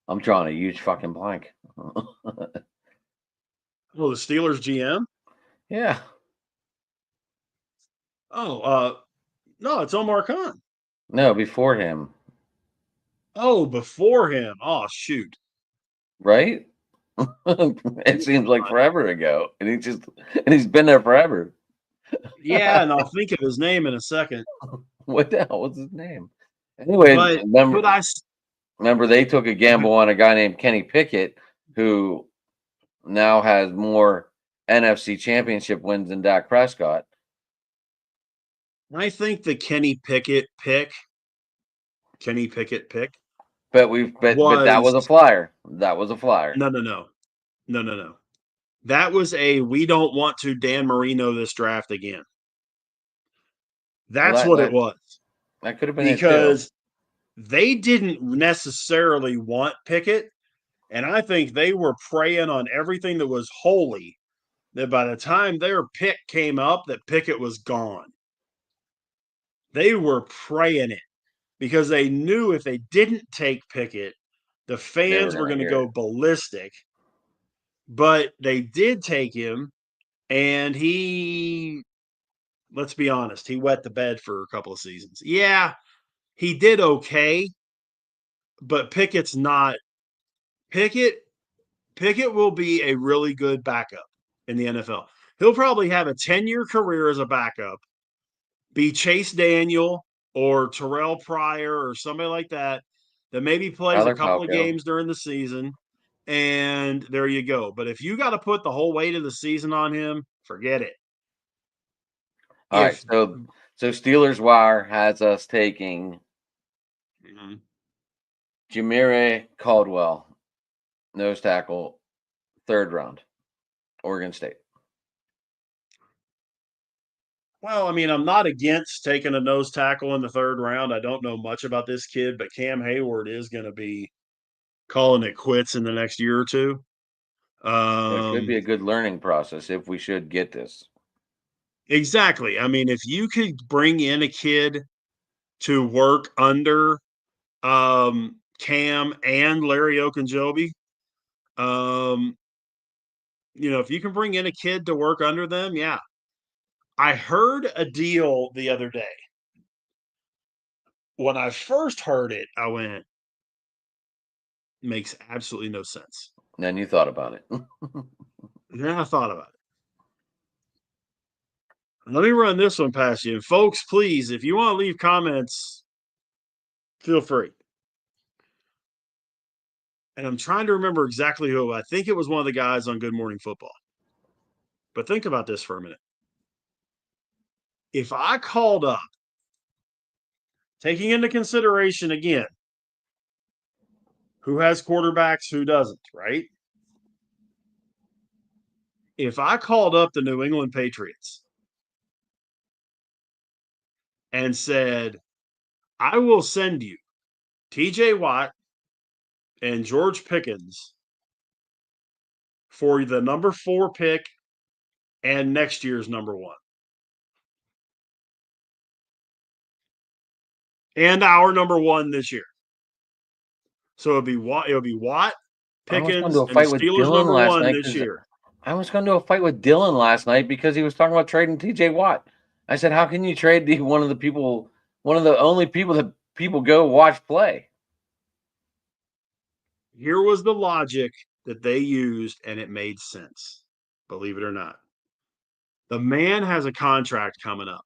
S1: I'm drawing a huge fucking blank.
S2: Oh, the Steelers GM?
S1: Yeah.
S2: Oh, no, it's Omar Khan.
S1: No, before him,
S2: Oh, before him. Oh, shoot.
S1: right? It seems like forever ago, and he's been there forever.
S2: Yeah, and I'll think of his name in a second.
S1: What the hell was his name? Anyway,
S2: But could I?
S1: remember they took a gamble on a guy named Kenny Pickett, who now has more NFC Championship wins than Dak Prescott.
S2: I think the Kenny Pickett pick,
S1: But that was a
S2: was
S1: flyer. That was a flyer.
S2: no. That was a we don't want to Dan Marino this draft again.
S1: Well,
S2: That's what it was.
S1: that could have been it too.
S2: Because they didn't necessarily want Pickett, and I think they were preying on everything that was holy. That by the time their pick came up, that Pickett was gone. They were praying it because they knew if they didn't take Pickett, the
S1: They were
S2: fans were
S1: gonna
S2: going to
S1: hear
S2: go
S1: it.
S2: ballistic. But they did take him, and he, let's be honest, he wet the bed for a couple of seasons. Yeah, he did okay, but Pickett's not. Pickett will be a really good backup in the NFL. He'll probably have a 10-year career as a backup, be Chase Daniel or Terrell Pryor or somebody like that maybe plays a
S1: Tyler
S2: couple of
S1: Palko.
S2: games during the season, and there you go. But if you got to put the whole weight of the season on him, forget it.
S1: All right,
S2: If
S1: so Steelers Wire has us taking Jamire Caldwell, nose tackle, 3rd round, Oregon State.
S2: Well, I mean, I'm not against taking a nose tackle in the 3rd round. I don't know much about this kid, but Cam Hayward is going to be calling it quits in the next year or two.
S1: It could be a good learning process if we should get this.
S2: Exactly. I mean, if you could bring in a kid to work under Cam and Larry Ogunjobi, if you can bring in a kid to work under them, yeah. I heard a deal the other day. When I first heard it, I went, makes absolutely no sense.
S1: And then you thought about it.
S2: Then I thought about it. Let me run this one past you. And folks, please, if you want to leave comments, feel free. And I'm trying to remember exactly who. I think it was one of the guys on Good Morning Football. But think about this for a minute. If I called up, taking into consideration again, who has quarterbacks, who doesn't, right? If I called up the New England Patriots and said, I will send you TJ Watt and George Pickens for the number 4 pick and next year's number 1. And our number 1 this year. So it'll be Watt,
S1: I almost got into
S2: Pickens,
S1: a
S2: and the
S1: fight with
S2: Steelers
S1: Dylan
S2: number
S1: last
S2: 1
S1: night
S2: this
S1: because
S2: year.
S1: I almost got into a fight with Dylan last night because he was talking about trading TJ Watt. I said, how can you trade one of the only people that people go watch play?
S2: Here was the logic that they used, and it made sense. Believe it or not. The man has a contract coming up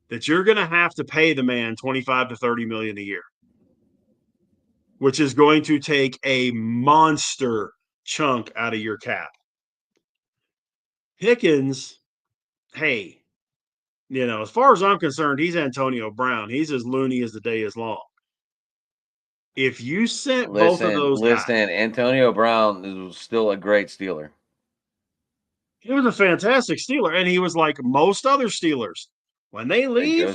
S2: that you're going to have to pay the man 25 to 30 million a year, which is going to take a monster chunk out of your cap. Pickens, hey, as far as I'm concerned, he's Antonio Brown. He's as loony as the day is long. If you sent both of those guys,
S1: Antonio Brown is still a great Steeler.
S2: he was a fantastic Steeler, and he was like most other Steelers. When they leave,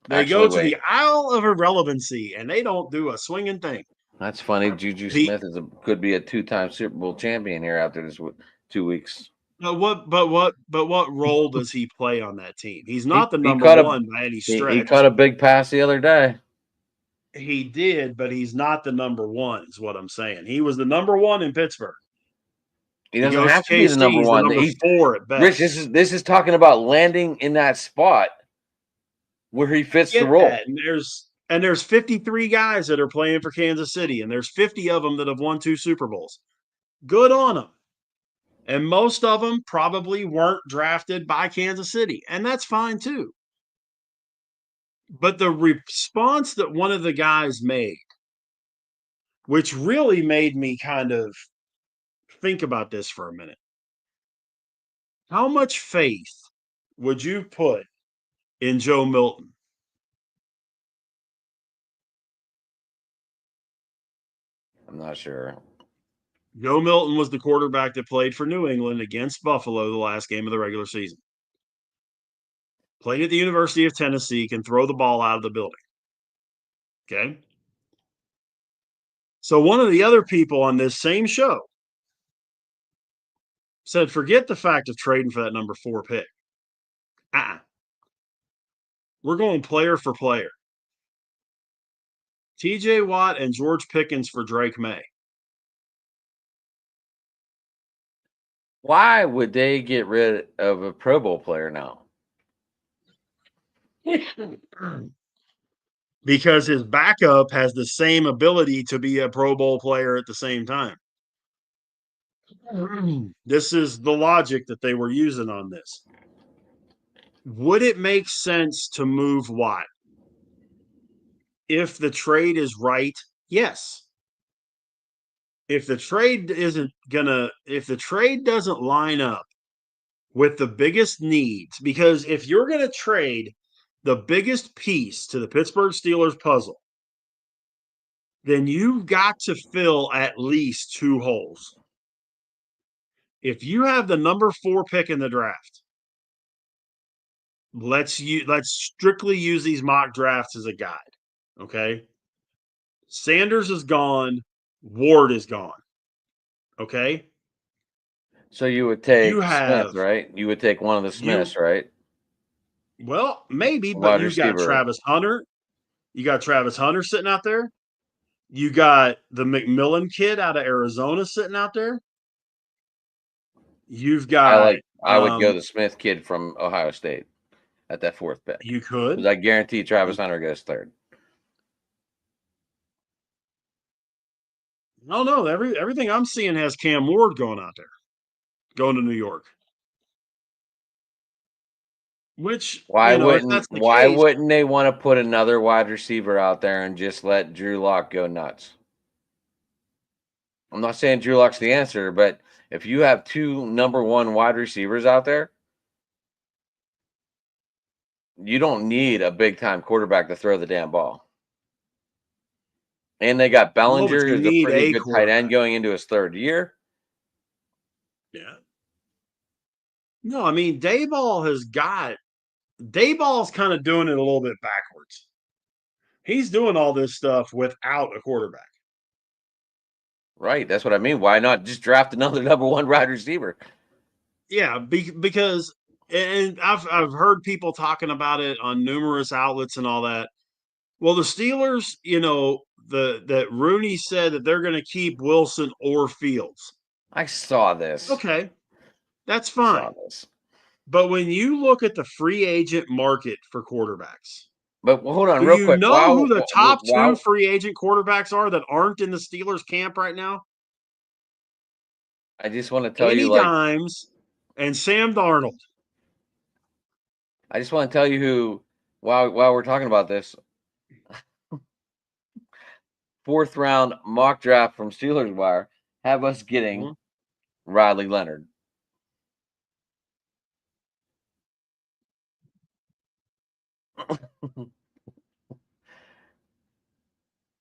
S2: they go to the Isle of Irrelevancy, and they don't do a swinging thing.
S1: That's funny. Juju Smith could be a 2-time Super Bowl champion here after this 2 weeks.
S2: But what role does he play on that team? He's not the number 1 by any stretch.
S1: He caught a big pass the other day.
S2: He did, but he's not the number 1, is what I'm saying. He was the number 1 in Pittsburgh.
S1: He doesn't have to be the number
S2: KC,
S1: one.
S2: the number 4 at best.
S1: Rich, this is talking about landing in that spot where he fits the role.
S2: That. And there's 53 guys that are playing for Kansas City, and there's 50 of them that have won 2 Super Bowls. Good on them. And most of them probably weren't drafted by Kansas City, and that's fine too. But the response that one of the guys made, which really made me kind of think about this for a minute. How much faith would you put in Joe Milton?
S1: I'm not sure.
S2: Joe Milton was the quarterback that played for New England against Buffalo the last game of the regular season. Played at the University of Tennessee, can throw the ball out of the building. Okay? So one of the other people on this same show said, forget the fact of trading for that number 4 pick. We're going player for player. TJ Watt and George Pickens for Drake May.
S1: Why would they get rid of a Pro Bowl player now?
S2: Because his backup has the same ability to be a Pro Bowl player at the same time. This is the logic that they were using on this. Would it make sense to move Watt? If the trade is right, yes. If the trade doesn't line up with the biggest needs, because if you're going to trade the biggest piece to the Pittsburgh Steelers puzzle, then you've got to fill at least 2 holes. If you have the number 4 pick in the draft, let's strictly use these mock drafts as a guide. Okay. Sanders is gone. Ward is gone. Okay.
S1: So you would take Smith, right? You would take one of the Smiths, right?
S2: Well, maybe, but you've got Travis Hunter. You got Travis Hunter sitting out there. You got the McMillan kid out of Arizona sitting out there. You've got.
S1: I would go the Smith kid from Ohio State at that 4th pick.
S2: You could.
S1: Because I guarantee Travis Hunter goes 3rd.
S2: No. Everything I'm seeing has Cam Ward going out there, going to New York. Which
S1: why wouldn't they want to put another wide receiver out there and just let Drew Lock go nuts? I'm not saying Drew Lock's the answer, but if you have 2 number 1 wide receivers out there, you don't need a big time quarterback to throw the damn ball. And they got Bellinger, who's a pretty good tight end going into his 3rd year.
S2: Yeah. No, I mean, Dayball's kind of doing it a little bit backwards. He's doing all this stuff without a quarterback.
S1: Right. That's what I mean. Why not just draft another number 1 wide receiver?
S2: Yeah, because and I've heard people talking about it on numerous outlets and all that. Well, the Steelers, that Rooney said that they're going to keep Wilson or Fields.
S1: I saw this.
S2: Okay, that's fine. But when you look at the free agent market for quarterbacks,
S1: but hold on, real quick.
S2: You know who the top 2 free agent quarterbacks are that aren't in the Steelers camp right now?
S1: I just want to tell
S2: Danny
S1: you,
S2: Dimes and Sam Darnold.
S1: I just want to tell you who, while we're talking about this, 4th round mock draft from Steelers Wire have us getting Riley Leonard.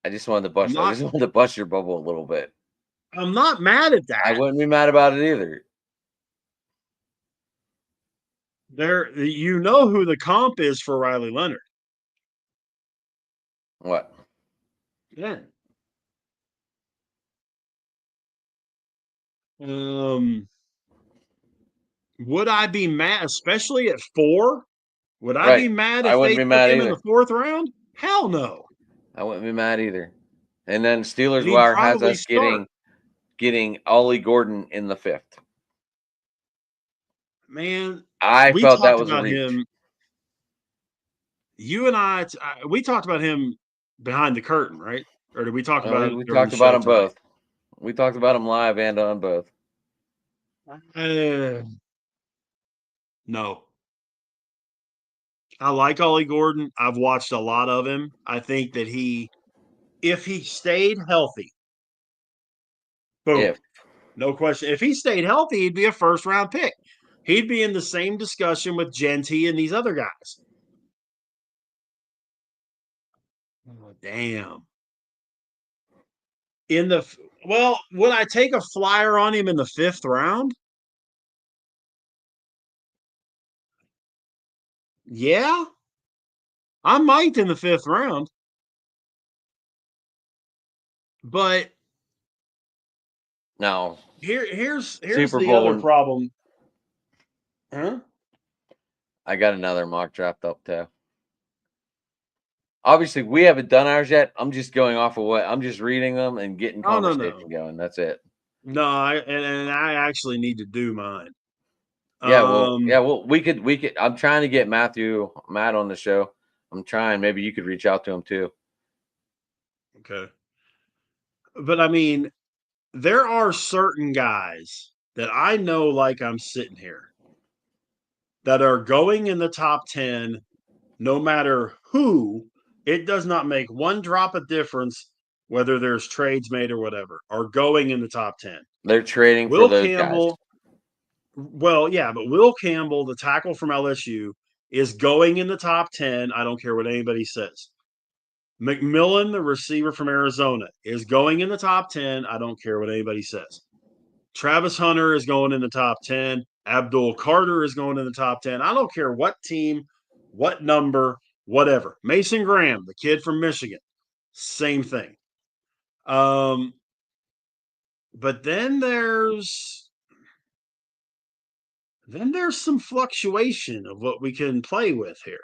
S1: I just wanted to bust your bubble a little bit.
S2: I'm not mad at that.
S1: I wouldn't be mad about it either.
S2: You know who the comp is for Riley Leonard.
S1: What?
S2: Yeah. Would I be mad, especially at 4? Would I be mad if they took him in the 4th round? Hell no.
S1: I wouldn't be mad either. And then Steelers Wire has us getting Ollie Gordon in the 5th.
S2: man,
S1: I
S2: we
S1: felt that
S2: talked
S1: was a
S2: about
S1: reach.
S2: him. You and we talked about him behind the curtain, right? Or did we talk
S1: And
S2: about
S1: we,
S2: it
S1: we
S2: during
S1: talked
S2: the
S1: about
S2: show
S1: them
S2: tonight?
S1: both. We talked about them live and on both.
S2: Uh, no. I like Ollie Gordon. I've watched a lot of him. I think that if he stayed healthy, boom,
S1: If
S2: no question. If he stayed healthy, he'd be a first round pick. He'd be in the same discussion with Genty and these other guys. Oh, damn. Would I take a flyer on him in the 5th round? Yeah, I might in the 5th round. But
S1: no
S2: here's
S1: Super
S2: the other
S1: Bowl,
S2: problem. Huh?
S1: I got another mock draft up too. Obviously, we haven't done ours yet. I'm just going off of what I'm just reading them and getting
S2: Oh no
S1: conversation
S2: no
S1: going. That's it.
S2: no. And I actually need to do mine.
S1: Yeah. Well, we could. I'm trying to get Matt on the show. I'm trying. Maybe you could reach out to him too.
S2: Okay. But I mean, there are certain guys that I know, like I'm sitting here, that are going in the top 10, no matter who. It does not make one drop of difference whether there's trades made or whatever, are going in the top 10.
S1: They're trading for
S2: Will
S1: those guys.
S2: Campbell, well, yeah, but Will Campbell, the tackle from LSU, is going in the top 10. I don't care what anybody says. McMillan, the receiver from Arizona, is going in the top 10. I don't care what anybody says. Travis Hunter is going in the top 10. Abdul Carter is going in the top 10. I don't care what team, what number, whatever. Mason Graham, the kid from Michigan, same thing. But then there's some fluctuation of what we can play with here.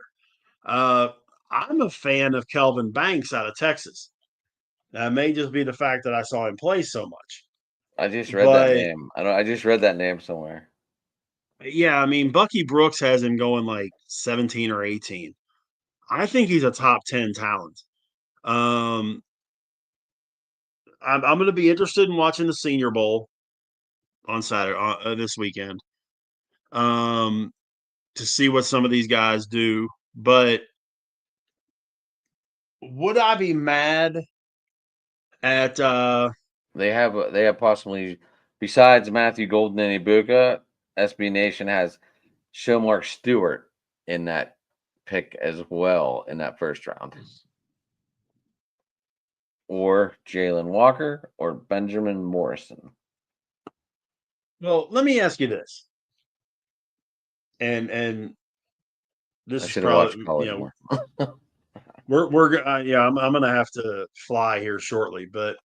S2: Uh, I'm a fan of Kelvin Banks out of Texas. That may just be the fact that I saw him play so much.
S1: I just read that
S2: But
S1: name. I just read that name somewhere.
S2: yeah, I mean, Bucky Brooks has him going like 17 or 18. I think he's a top 10 talent. Um, I'm going to be interested in watching the Senior Bowl on Saturday, this weekend, um, to see what some of these guys do. But would I be mad at
S1: They have possibly, besides Matthew Golden and Ibuka, SB Nation has Showmark Stewart in that pick as well in that first round, or Jalen Walker or Benjamin Morrison.
S2: well, let me ask you this. And
S1: I
S2: this is
S1: should have watched
S2: probably,
S1: college more.
S2: yeah, I'm going to have to fly here shortly, but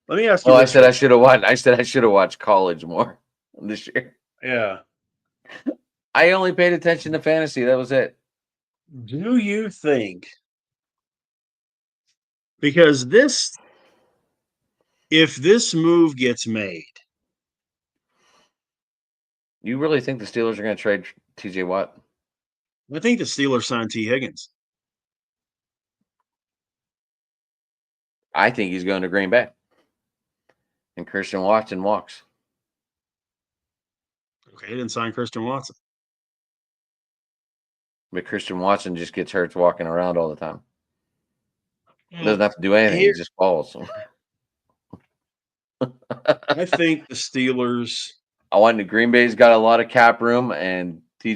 S2: let me ask you
S1: Oh, I
S2: this
S1: said I
S2: real
S1: should have watched. I said I should have watched college more this year.
S2: Yeah.
S1: I only paid attention to fantasy. That was it.
S2: Do you think, because if this move gets made,
S1: You really think the Steelers are going to trade T.J. Watt?
S2: I think the Steelers signed T. Higgins.
S1: I think he's going to Green Bay, and Christian Watson walks.
S2: Okay, they didn't sign Christian Watson.
S1: But Christian Watson just gets hurt walking around all the time. He
S2: Well,
S1: doesn't have to do anything. He
S2: here,
S1: just falls.
S2: I think the Steelers.
S1: I wanted Green Bay's got a lot of cap room, and T.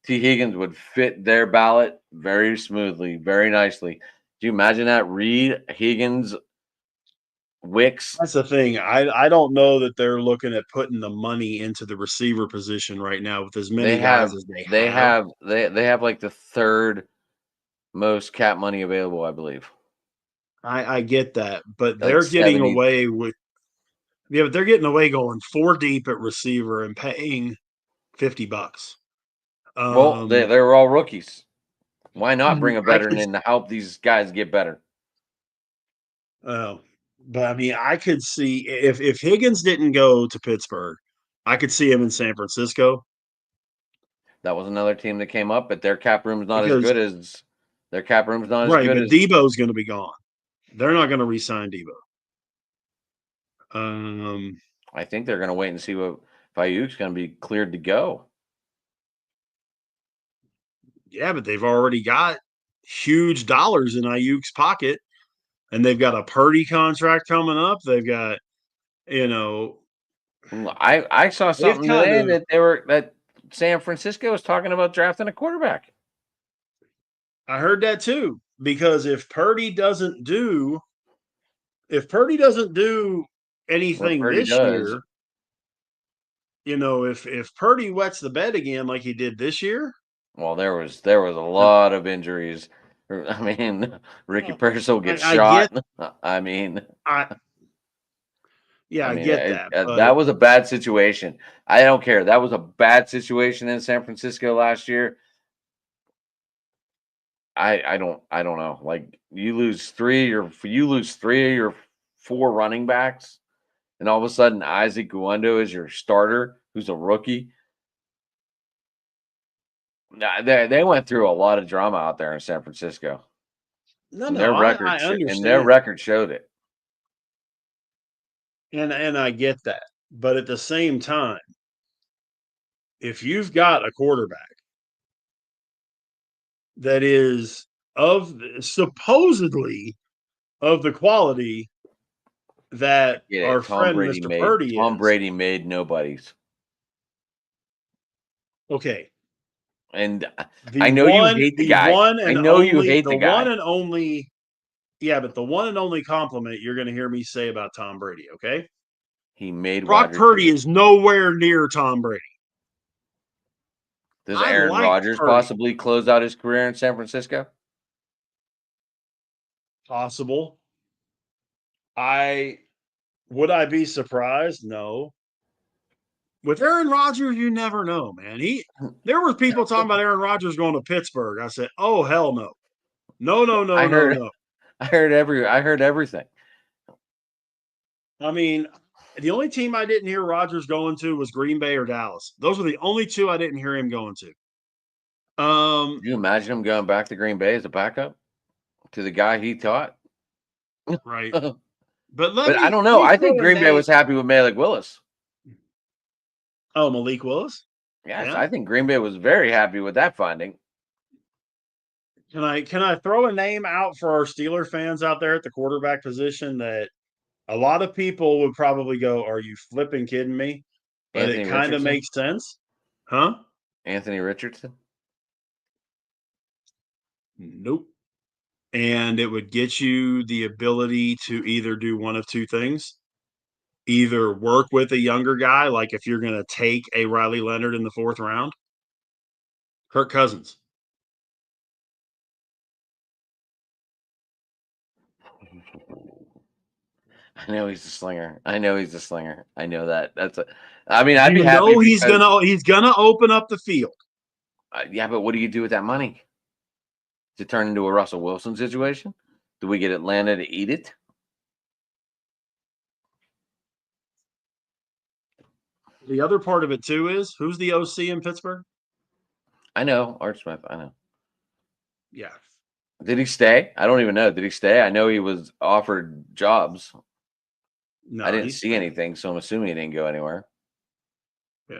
S1: Higgins would fit their ballot very smoothly, very nicely. Do you imagine that? Reed, Higgins, Wicks.
S2: That's the thing. I don't know that they're looking at putting the money into the receiver position right now with as many guys as they have.
S1: They have like the third most cap money available, I believe.
S2: I get that, but
S1: Like
S2: they're getting
S1: 70.
S2: away with. Yeah, but they're getting away going 4 deep at receiver and paying $50.
S1: Well, they're all rookies. Why not bring a
S2: I
S1: veteran
S2: could
S1: in to help these guys get better?
S2: Oh, but I mean, I could see if Higgins didn't go to Pittsburgh, I could see him in San Francisco.
S1: That was another team that came up, but their cap room's not as
S2: because
S1: good as their cap room's not as
S2: right,
S1: good
S2: but
S1: as.
S2: Debo's going to be gone. They're not going to re-sign Debo.
S1: I think they're going to wait and see what if Ayuk's going to be cleared to go.
S2: Yeah, but they've already got huge dollars in Ayuk's pocket, and they've got a Purdy contract coming up. They've got,
S1: I saw
S2: they've
S1: something
S2: kind
S1: today
S2: of.
S1: that San Francisco was talking about drafting a quarterback.
S2: I heard that too, because if Purdy doesn't do
S1: What
S2: anything
S1: Purdy
S2: this
S1: does.
S2: year, if Purdy wets the bed again like he did this year,
S1: Well, there was a lot of injuries. I mean, Ricky Pearsall gets
S2: I get,
S1: shot. I mean,
S2: I yeah, I get that, but
S1: that was a bad situation. I don't care. That was a bad situation in San Francisco last year. I don't know. Like you lose three of your four running backs, and all of a sudden Isaac Guendo is your starter, who's a rookie. Nah, they went through a lot of drama out there in San Francisco. And
S2: no, I
S1: their
S2: understand,
S1: record showed it.
S2: and I get that, but at the same time, if you've got a quarterback that is supposedly of the quality that
S1: Get
S2: our
S1: it.
S2: friend Mr. Purdy
S1: Tom
S2: is,
S1: Brady made nobodies.
S2: okay.
S1: And I know you hate the guy. I know you hate the
S2: the one
S1: guy.
S2: and only, yeah, but the one and only compliment you're going to hear me say about Tom Brady, okay?
S1: He made wide
S2: Brock Purdy
S1: receivers.
S2: is nowhere near Tom Brady.
S1: Does
S2: I
S1: Aaron
S2: liked
S1: Rodgers
S2: Purdy.
S1: possibly close out his career in San Francisco?
S2: Possible. Would I be surprised? No. With Aaron Rodgers, you never know, man. There were people talking about Aaron Rodgers going to Pittsburgh. I said, "Oh hell no, no, no, no,
S1: I
S2: no,
S1: heard
S2: no."
S1: I heard everything.
S2: I mean, the only team I didn't hear Rodgers going to was Green Bay or Dallas. Those were the only two I didn't hear him going to.
S1: Can you imagine him going back to Green Bay as a backup to the guy he taught?
S2: Right.
S1: But
S2: But
S1: I don't
S2: let
S1: know.
S2: me
S1: I think
S2: throw a
S1: Green Bay
S2: name.
S1: was happy with Malik Willis.
S2: Oh, Malik Willis.
S1: Yes,
S2: Yeah.
S1: I think Green Bay was very happy with that finding.
S2: Can I throw a name out for our Steeler fans out there at the quarterback position that a lot of people would probably go, "Are you flipping kidding me?" But it
S1: Anthony
S2: kind of
S1: Richardson.
S2: makes sense. Huh?
S1: Anthony Richardson.
S2: Nope. And it would get you the ability to either do one of two things. Either work with a younger guy, like if you're going to take a Riley Leonard in the 4th round, Kirk Cousins.
S1: I know he's a slinger. I know he's a slinger. I know that. I mean, I'd be
S2: You
S1: happy
S2: know
S1: because
S2: he's gonna open up the field.
S1: yeah, but what do you do with that money? To turn into a Russell Wilson situation? Do we get Atlanta to eat it?
S2: The other part of it too is who's the OC in Pittsburgh?
S1: I know Art Smith. I know.
S2: Yeah.
S1: Did he stay? I don't even know. Did he stay? I know he was offered jobs.
S2: No,
S1: I didn't
S2: he's
S1: see anything, so I'm assuming he didn't go anywhere.
S2: yeah.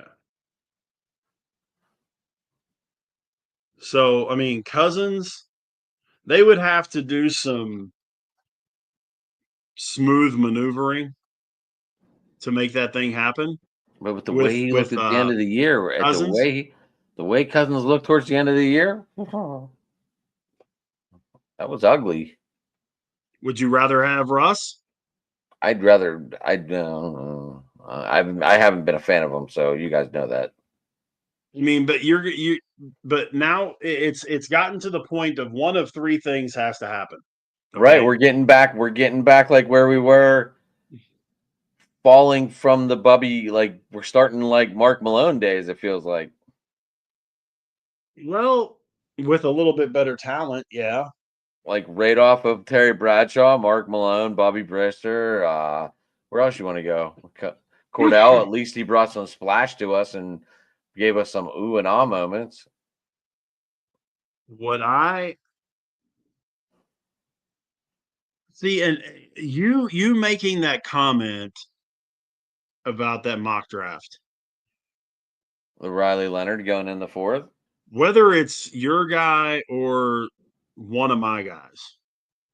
S2: So I mean, Cousins, they would have to do some smooth maneuvering to make that thing happen.
S1: But with the way
S2: With
S1: he looked
S2: with
S1: at the end of the year,
S2: Cousins,
S1: the way Cousins looked towards the end of the year, that was ugly.
S2: would you rather have Russ?
S1: I'd rather. I haven't been a fan of him, so you guys know that.
S2: I mean, but now it's gotten to the point of one of three things has to happen.
S1: Right,
S2: Okay.
S1: we're getting back. We're getting back like where we were, falling from the Bubby. Like we're starting like Mark Malone days. It feels like.
S2: Well, with a little bit better talent, yeah.
S1: Like right off of Terry Bradshaw, Mark Malone, Bobby Brister. Where else you want to go? Cordell. At least he brought some splash to us and gave us some ooh and ah moments.
S2: What I see, and you making that comment about that mock draft,
S1: The Riley Leonard going in the fourth.
S2: whether it's your guy or one of my guys,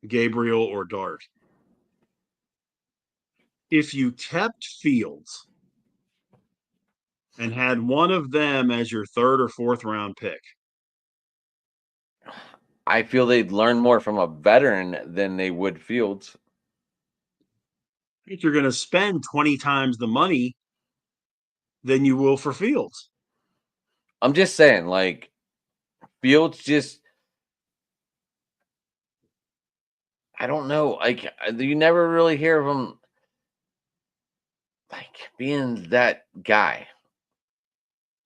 S2: Gabriel or Dart, if you kept Fields and had one of them as your third or fourth round pick,
S1: I feel they'd learn more from a veteran than they would Fields.
S2: I think you're going to spend 20 times the money than you will for Fields.
S1: I'm just saying, like, Fields just, I don't know. Like, you never really hear of him like being that guy.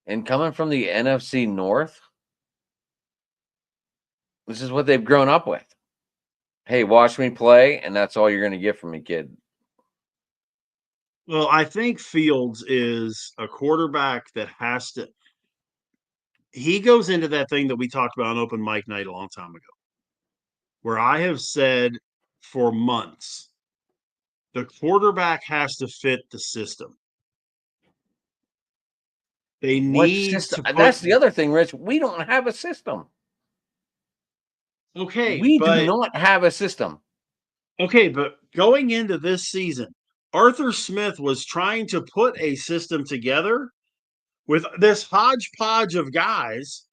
S1: And coming from the NFC North, this is what they've grown up with. Hey, watch me play, and that's all you're going to get from me, kid.
S2: Well, I think Fields is a quarterback that has to. He goes into that thing that we talked about on open mic night a long time ago, where I have said for months, the quarterback has to fit the system. They
S1: What
S2: need
S1: system?
S2: to put.
S1: That's the other thing, Rich. We don't have a system.
S2: Okay,
S1: We do
S2: but
S1: not have a system.
S2: going into this season, Arthur Smith was trying to put a system together with this hodgepodge of guys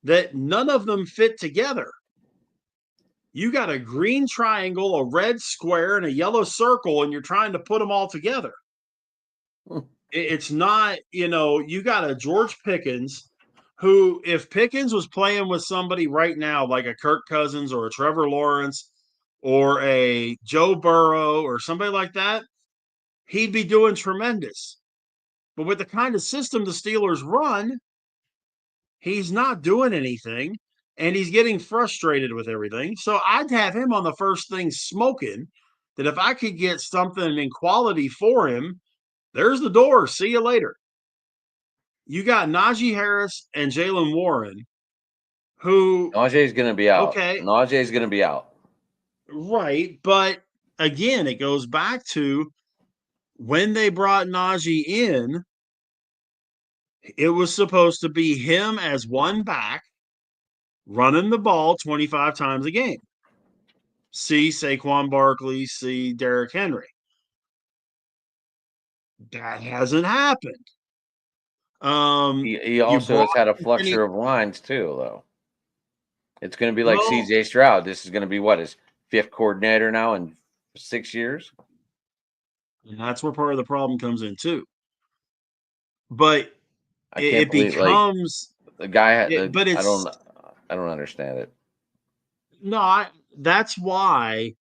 S2: that none of them fit together. You got a green triangle, a red square, and a yellow circle, and you're trying to put them all together. It's not, you got a George Pickens who, if Pickens was playing with somebody right now, like a Kirk Cousins or a Trevor Lawrence or a Joe Burrow or somebody like that, he'd be doing tremendous. But with the kind of system the Steelers run, he's not doing anything and he's getting frustrated with everything. So I'd have him on the first thing smoking that if I could get something in quality for him, there's the door. See you later. You got Najee Harris and Jaylen Warren, who,
S1: Najee's going to be out.
S2: okay,
S1: Najee's going to be out.
S2: right. But again, it goes back to when they brought Najee in, it was supposed to be him as one back running the ball 25 times a game. See Saquon Barkley, see Derrick Henry. That hasn't happened.
S1: He also has had a fluxure of lines too, though. It's going to be like CJ Stroud. This is going to be what, his fifth coordinator now in 6 years?
S2: And that's where part of the problem comes in too. But
S1: it
S2: becomes
S1: like, the guy.
S2: but it's
S1: I don't understand it.
S2: No, that's why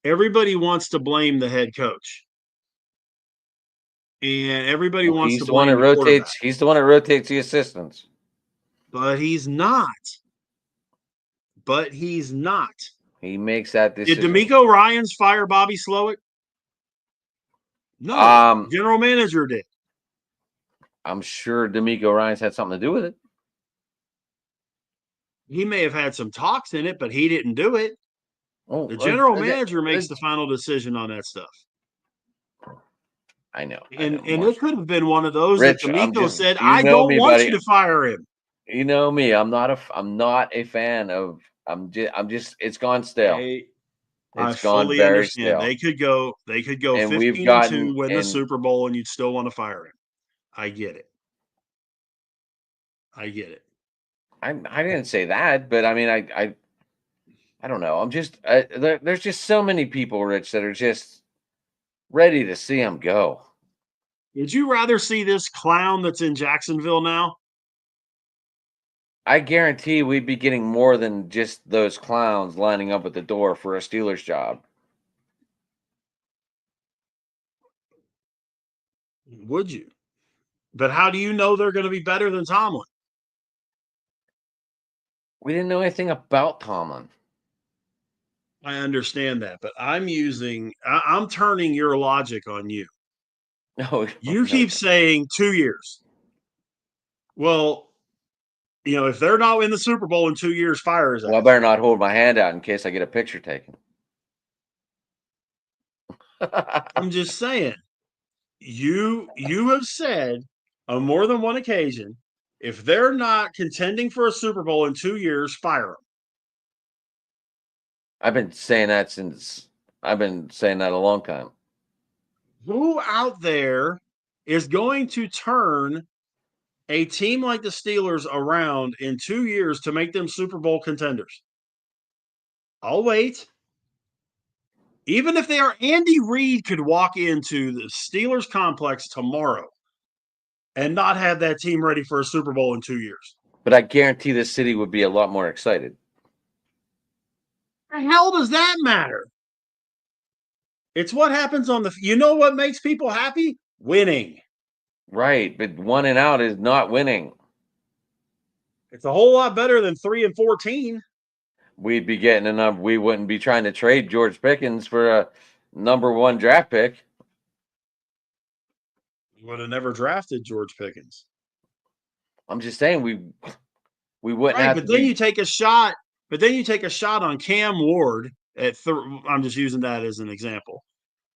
S2: everybody wants to blame the head coach. And everybody wants to blame the
S1: rotates. He's the one that rotates the assistants.
S2: But he's not.
S1: He makes that decision.
S2: Did DeMeco Ryans fire Bobby Slowick? No. General manager did.
S1: I'm sure DeMeco Ryans had something to do with it.
S2: He may have had some talks in it, but he didn't do it.
S1: Oh,
S2: the general manager makes the final decision on that stuff.
S1: I know.
S2: And it could have been one of those
S1: Rich,
S2: that DeMeco said, I don't want you to fire him.
S1: You know me. I'm not a fan of. It's gone stale.
S2: It's gone very stale. They could go 15-2, win the Super Bowl, and you'd still want to fire him. I get it.
S1: I didn't say that, but I mean, I don't know. I'm just there's just so many people, Rich, that are just ready to see him go.
S2: Would you rather see this clown that's in Jacksonville now?
S1: I guarantee we'd be getting more than just those clowns lining up at the door for a Steelers job.
S2: Would you? But how do you know they're going to be better than Tomlin?
S1: We didn't know anything about Tomlin.
S2: I understand that, but I'm turning your logic on you.
S1: No,
S2: you keep saying 2 years. Well, if they're not in the Super Bowl in 2 years, fire his
S1: Well, I
S2: ass.
S1: better not hold my hand out in case I get a picture taken.
S2: I'm just saying. You have said on more than one occasion, if they're not contending for a Super Bowl in 2 years, fire them.
S1: I've been saying that a long time.
S2: Who out there is going to turn a team like the Steelers around in 2 years to make them Super Bowl contenders? I'll wait. Even if they are, Andy Reid could walk into the Steelers complex tomorrow and not have that team ready for a Super Bowl in 2 years.
S1: But I guarantee this city would be a lot more excited.
S2: The hell does that matter? It's what happens on the. You know what makes people happy? Winning.
S1: Right, but 1 and out is not winning.
S2: It's a whole lot better than 3-14.
S1: We'd be getting enough. We wouldn't be trying to trade George Pickens for a #1 draft pick.
S2: Would have never drafted George Pickens.
S1: I'm just saying we wouldn't
S2: Right,
S1: have
S2: but
S1: to
S2: then
S1: be.
S2: you take a shot. But then you take a shot on Cam Ward at. I'm just using that as an example.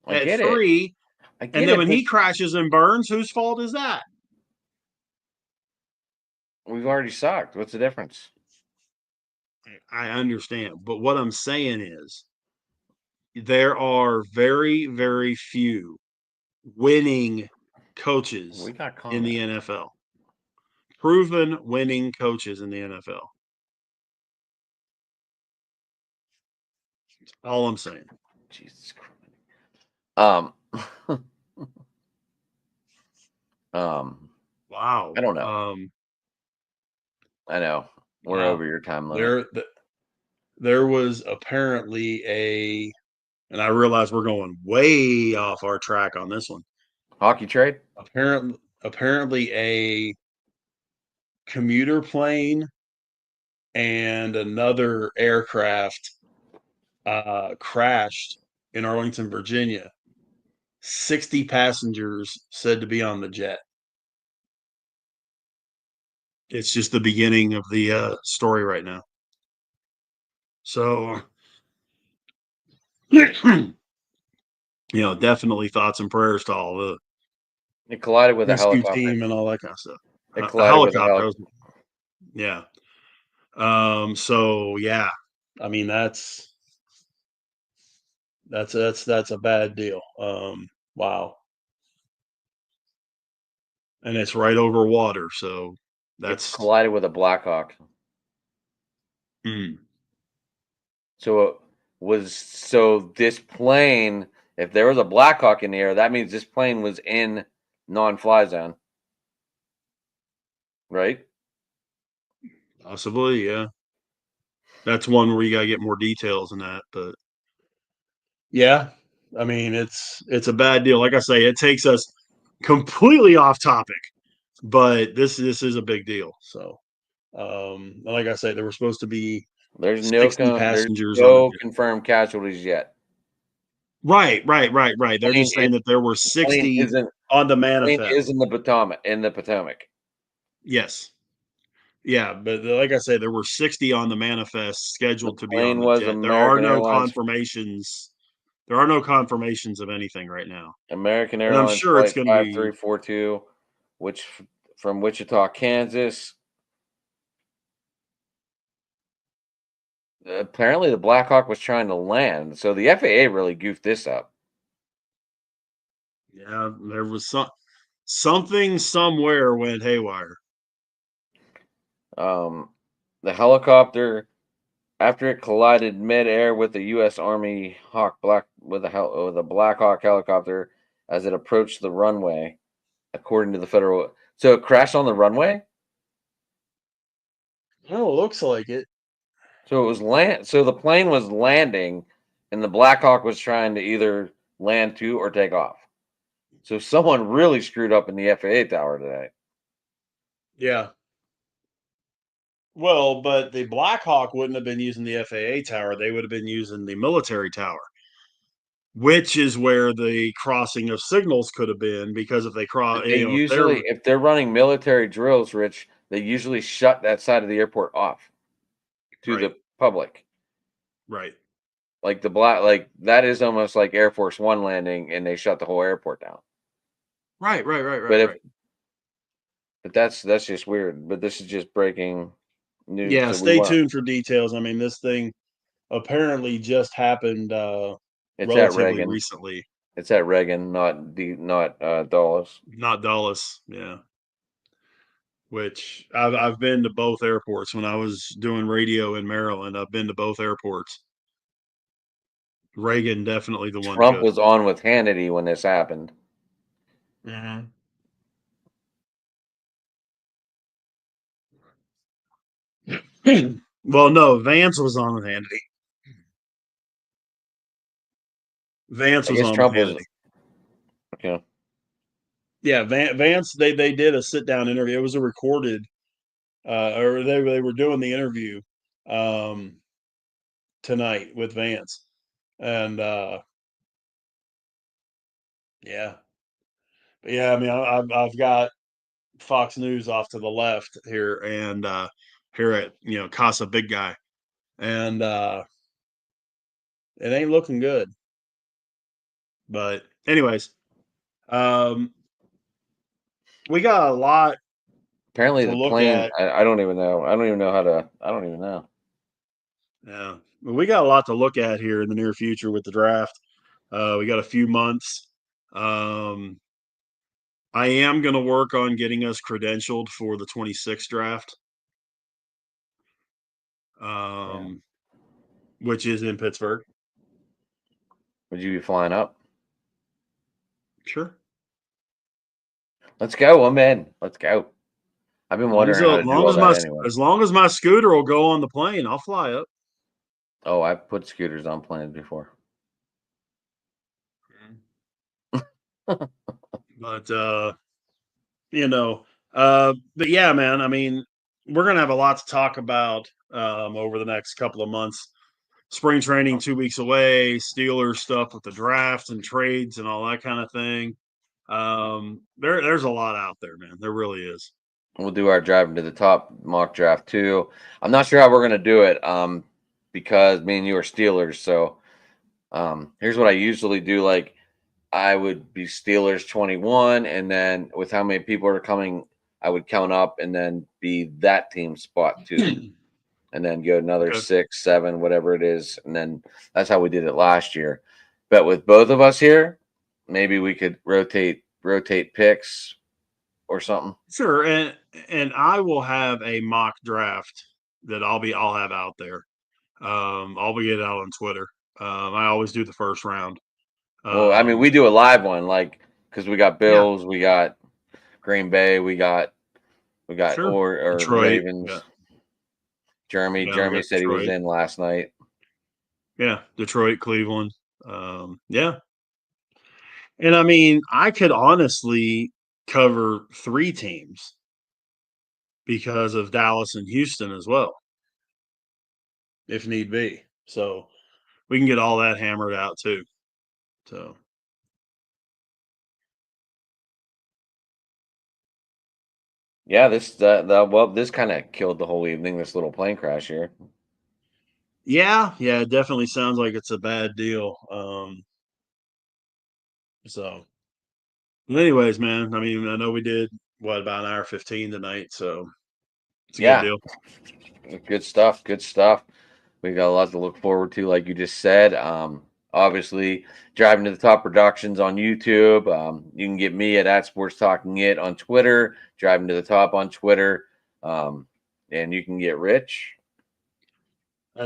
S1: I
S2: At
S1: get it.
S2: 3,
S1: I
S2: and
S1: get
S2: then
S1: it,
S2: when
S1: but
S2: he crashes and burns, whose fault is that?
S1: we've already sucked. What's the difference?
S2: I understand, but what I'm saying is there are very, very few winning coaches
S1: We got
S2: in the
S1: comments.
S2: NFL. Proven winning coaches in the NFL. All I'm saying.
S1: Jesus Christ. Um,
S2: Wow.
S1: I don't know. I know we're
S2: Yeah.
S1: over your time limit.
S2: There was apparently and I realize we're going way off our track on this one.
S1: Hockey trade?
S2: Apparently a commuter plane and another aircraft crashed in Arlington, Virginia. 60 passengers said to be on the jet. It's just the beginning of the story right now. So, definitely thoughts and prayers to all the
S1: It collided with a
S2: rescue
S1: helicopter.
S2: team and all that kind of stuff.
S1: It
S2: A
S1: collided with a
S2: helicopter.
S1: helicopter.
S2: Yeah. So yeah, I mean that's a bad deal. Wow. And it's right over water, so
S1: It
S2: that's
S1: collided with a Blackhawk.
S2: mm,
S1: So this plane, if there was a Blackhawk in the air, that means this plane was in non-fly zone, right?
S2: possibly, yeah. That's one where you gotta get more details in that, but yeah, I mean it's a bad deal. Like I say, it takes us completely off topic, but this is a big deal. So like I say, there were supposed to be
S1: There's
S2: 60 passengers on it.
S1: no confirmed casualties yet.
S2: Right. They're
S1: Plane
S2: just
S1: is
S2: saying that there were
S1: plane
S2: 60
S1: isn't
S2: on the
S1: plane is
S2: manifest.
S1: in the Potomac.
S2: Yes. Yeah, but like I said, there were 60 on the manifest
S1: The
S2: scheduled to be on
S1: plane
S2: the
S1: was
S2: jet. There are
S1: American
S2: no
S1: Airlines
S2: confirmations. There are no confirmations of anything right now.
S1: American
S2: But I'm
S1: Airlines
S2: sure it's
S1: flight
S2: going to be
S1: 5342, which from Wichita, Kansas. Apparently, the Blackhawk was trying to land, so the FAA really goofed this up.
S2: yeah, there was something somewhere went haywire.
S1: Um, the helicopter, after it collided midair with the U.S. Army Hawk Black with a Black Hawk helicopter as it approached the runway, according to the federal. So it crashed on the runway.
S2: Oh, it looks like it.
S1: So it was land. So the plane was landing, and the Black Hawk was trying to either land to or take off. So someone really screwed up in the FAA tower today.
S2: Yeah. Well, but the Black Hawk wouldn't have been using the FAA tower. They would have been using the military tower. which is where the crossing of signals could have been, because if they cross,
S1: They usually, if they're running military drills, Rich, they usually shut that side of the airport off to
S2: right,
S1: the public.
S2: right,
S1: Like like that is almost like Air Force One landing, and they shut the whole airport down.
S2: right, right, right,
S1: But
S2: right,
S1: if
S2: right.
S1: but that's just weird. But this is just breaking news.
S2: Yeah,
S1: So we
S2: stay
S1: want
S2: tuned for details. I mean, this thing apparently just happened
S1: it's at
S2: relatively
S1: Reagan.
S2: recently.
S1: It's at Reagan, not Dulles.
S2: Not Dulles, yeah. Which I've been to both airports when I was doing radio in Maryland. I've been to both airports. Reagan definitely the one to
S1: Trump
S2: go
S1: was on with Hannity when this happened.
S2: to. Well, no, Vance was on with Hannity. Vance
S1: I
S2: was
S1: guess
S2: on with
S1: Trump was,
S2: Hannity.
S1: you know,
S2: Yeah, Vance. They did a sit down interview. It was a recorded, or they were doing the interview um, tonight with Vance, and yeah, but yeah. I mean, I've got Fox News off to the left here, and here at Casa Big Guy, and it ain't looking good. But anyways, um, we got a lot
S1: apparently
S2: to
S1: the
S2: look
S1: plane.
S2: at.
S1: I don't even know. I don't even know how to. I don't even know.
S2: Yeah, well, we got a lot to look at here in the near future with the draft. We got a few months. Um, I am going to work on getting us credentialed for the 26th draft,
S1: Yeah.
S2: um, which is in Pittsburgh.
S1: Would you be flying up?
S2: Sure.
S1: Let's go. I'm in. Let's go. I've been wondering how to do all that anyway.
S2: As long as my scooter will go on the plane, I'll fly up.
S1: Oh, I've put scooters on planes before.
S2: But but yeah, man. I mean, we're gonna have a lot to talk about over the next couple of months. Spring training 2 weeks away, Steelers stuff with the draft and trades and all that kind of thing. There's a lot out there, man. There really is.
S1: We'll do our driving to the top mock draft too. I'm not sure how we're gonna do it. Because me and you are Steelers. So here's what I usually do. Like I would be Steelers 21, and then with how many people are coming, I would count up and then be that team spot 2. And then go another
S2: Okay.
S1: 6, 7, whatever it is. And then that's how we did it last year. But with both of us here, maybe we could rotate picks or something.
S2: Sure, and I will have a mock draft that I'll have out there. I'll be it out on Twitter. I always do the first round.
S1: Well, I mean,
S2: Um,
S1: we do a live one, like because we got
S2: yeah,
S1: Bills, we got Green Bay, we got
S2: sure.
S1: or
S2: Detroit.
S1: Ravens.
S2: Yeah, we
S1: Jeremy
S2: got
S1: said he was
S2: Detroit.
S1: in last night.
S2: Yeah, Detroit, Cleveland. Yeah. And I mean, I could honestly cover 3 teams because of Dallas and Houston as well, if need be. So we can get all that hammered out too. So
S1: Yeah, this kind of killed the whole evening. This little plane crash here.
S2: yeah, it definitely sounds like it's a bad deal. So anyways, man, I mean, I know we did about an hour 15 tonight, so it's a good
S1: Yeah,
S2: deal.
S1: good stuff. Good stuff. We got a lot to look forward to, like you just said. Obviously, driving to the top productions on YouTube. You can get me at Sports Talking It on Twitter. Driving to the top on Twitter, and you can get Rich.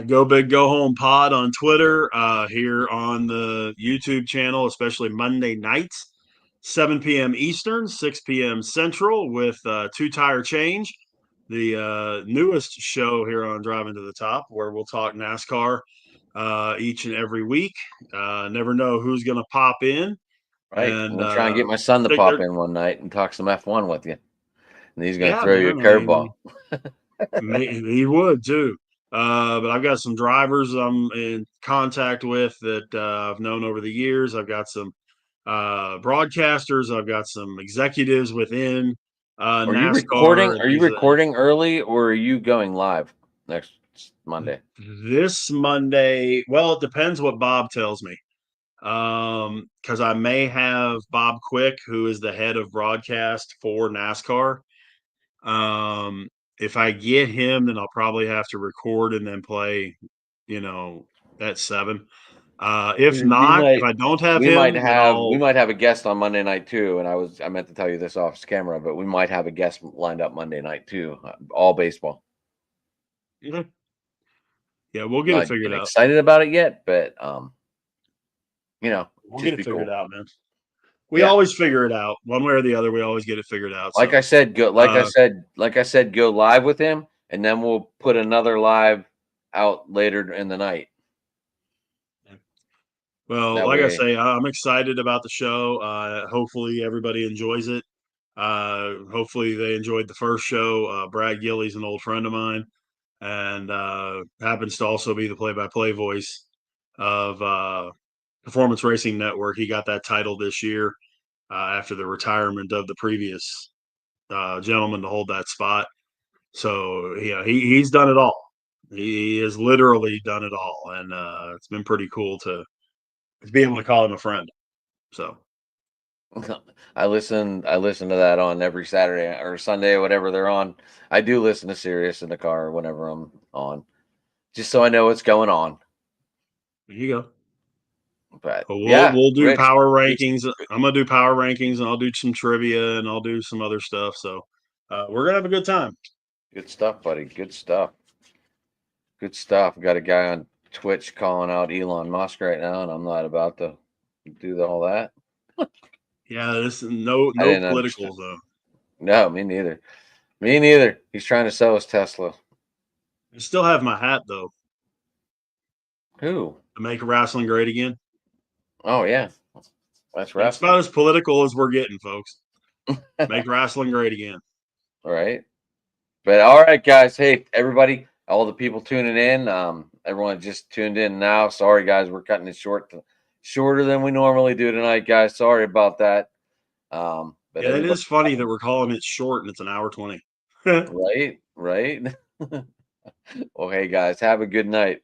S2: Go Big Go Home Pod on Twitter, here on the YouTube channel, especially Monday nights, 7 p.m. Eastern, 6 p.m. Central, with Two Tire Change, the newest show here on Driving to the Top, where we'll talk NASCAR each and every week. Never know who's going to pop in.
S1: Right.
S2: And
S1: We'll try and get my son to
S2: think
S1: pop
S2: they're,
S1: in one night and talk some F1 with you. And he's going to
S2: yeah,
S1: throw you a
S2: man. I mean,
S1: curveball.
S2: he would too. But I've got some drivers I'm in contact with that I've known over the years. I've got some broadcasters. I've got some executives within
S1: Are you recording?
S2: NASCAR and
S1: Are you
S2: things of that nature.
S1: recording early, or are you going live next Monday?
S2: This Monday, well, it depends what Bob tells me. Because I may have Bob Quick, who is the head of broadcast for NASCAR. Um, if I get him, then I'll probably have to record and then play, you know, at 7. If
S1: We
S2: not, if
S1: might
S2: I don't have
S1: we might
S2: him, then
S1: have we
S2: I'll.
S1: might have a guest on Monday night too. And I meant to tell you this off camera, but we might have a guest lined up Monday night too. All baseball.
S2: Yeah, yeah, we'll get it
S1: Not
S2: figured
S1: getting
S2: out.
S1: excited about it yet, but
S2: We'll get
S1: just
S2: it
S1: be
S2: figured
S1: cool.
S2: out, man. We
S1: Yeah.
S2: always figure it out one way or the other. We always get it figured out.
S1: Like
S2: So,
S1: I said, go
S2: uh,
S1: like I said, go live with him, and then we'll put another live out later in the night.
S2: well,
S1: That
S2: like I
S1: way,
S2: say, I'm excited about the show. Hopefully, everybody enjoys it. Hopefully, they enjoyed the first show. Brad Gilly's an old friend of mine, and happens to also be the play-by-play voice of Performance Racing Network. He got that title this year after the retirement of the previous gentleman to hold that spot. So yeah, he's done it all. He has literally done it all, and it's been pretty cool to be able to call him a friend. So
S1: I listen to that on every Saturday or Sunday, whatever they're on. I do listen to Sirius in the car whenever I'm on, just so I know what's going on.
S2: there you go.
S1: But
S2: But we'll
S1: yeah,
S2: we'll do
S1: Rich,
S2: power
S1: good,
S2: rankings. I'm gonna do power rankings, and I'll do some trivia, and I'll do some other stuff. So we're gonna have a good time.
S1: good stuff, buddy. Good stuff. Good stuff. Got a guy on Twitch calling out Elon Musk right now, and I'm not about to do all that.
S2: Yeah, this is no
S1: I
S2: no
S1: didn't understand.
S2: political though.
S1: No, me neither. Me neither. He's trying to sell his Tesla.
S2: I still have my hat though
S1: Who?
S2: to make wrestling great again.
S1: Oh yeah, that's
S2: That's
S1: wrestling.
S2: about as political as we're getting, folks. Make wrestling great again.
S1: All right. But all right, guys. Hey, everybody, all the people tuning in. Everyone just tuned in now. Sorry, guys, we're cutting it shorter than we normally do tonight, guys. Sorry about that. But
S2: Yeah, it
S1: everybody,
S2: is funny that we're calling it short and it's an hour 20.
S1: right, right. Well, hey, guys, have a good night.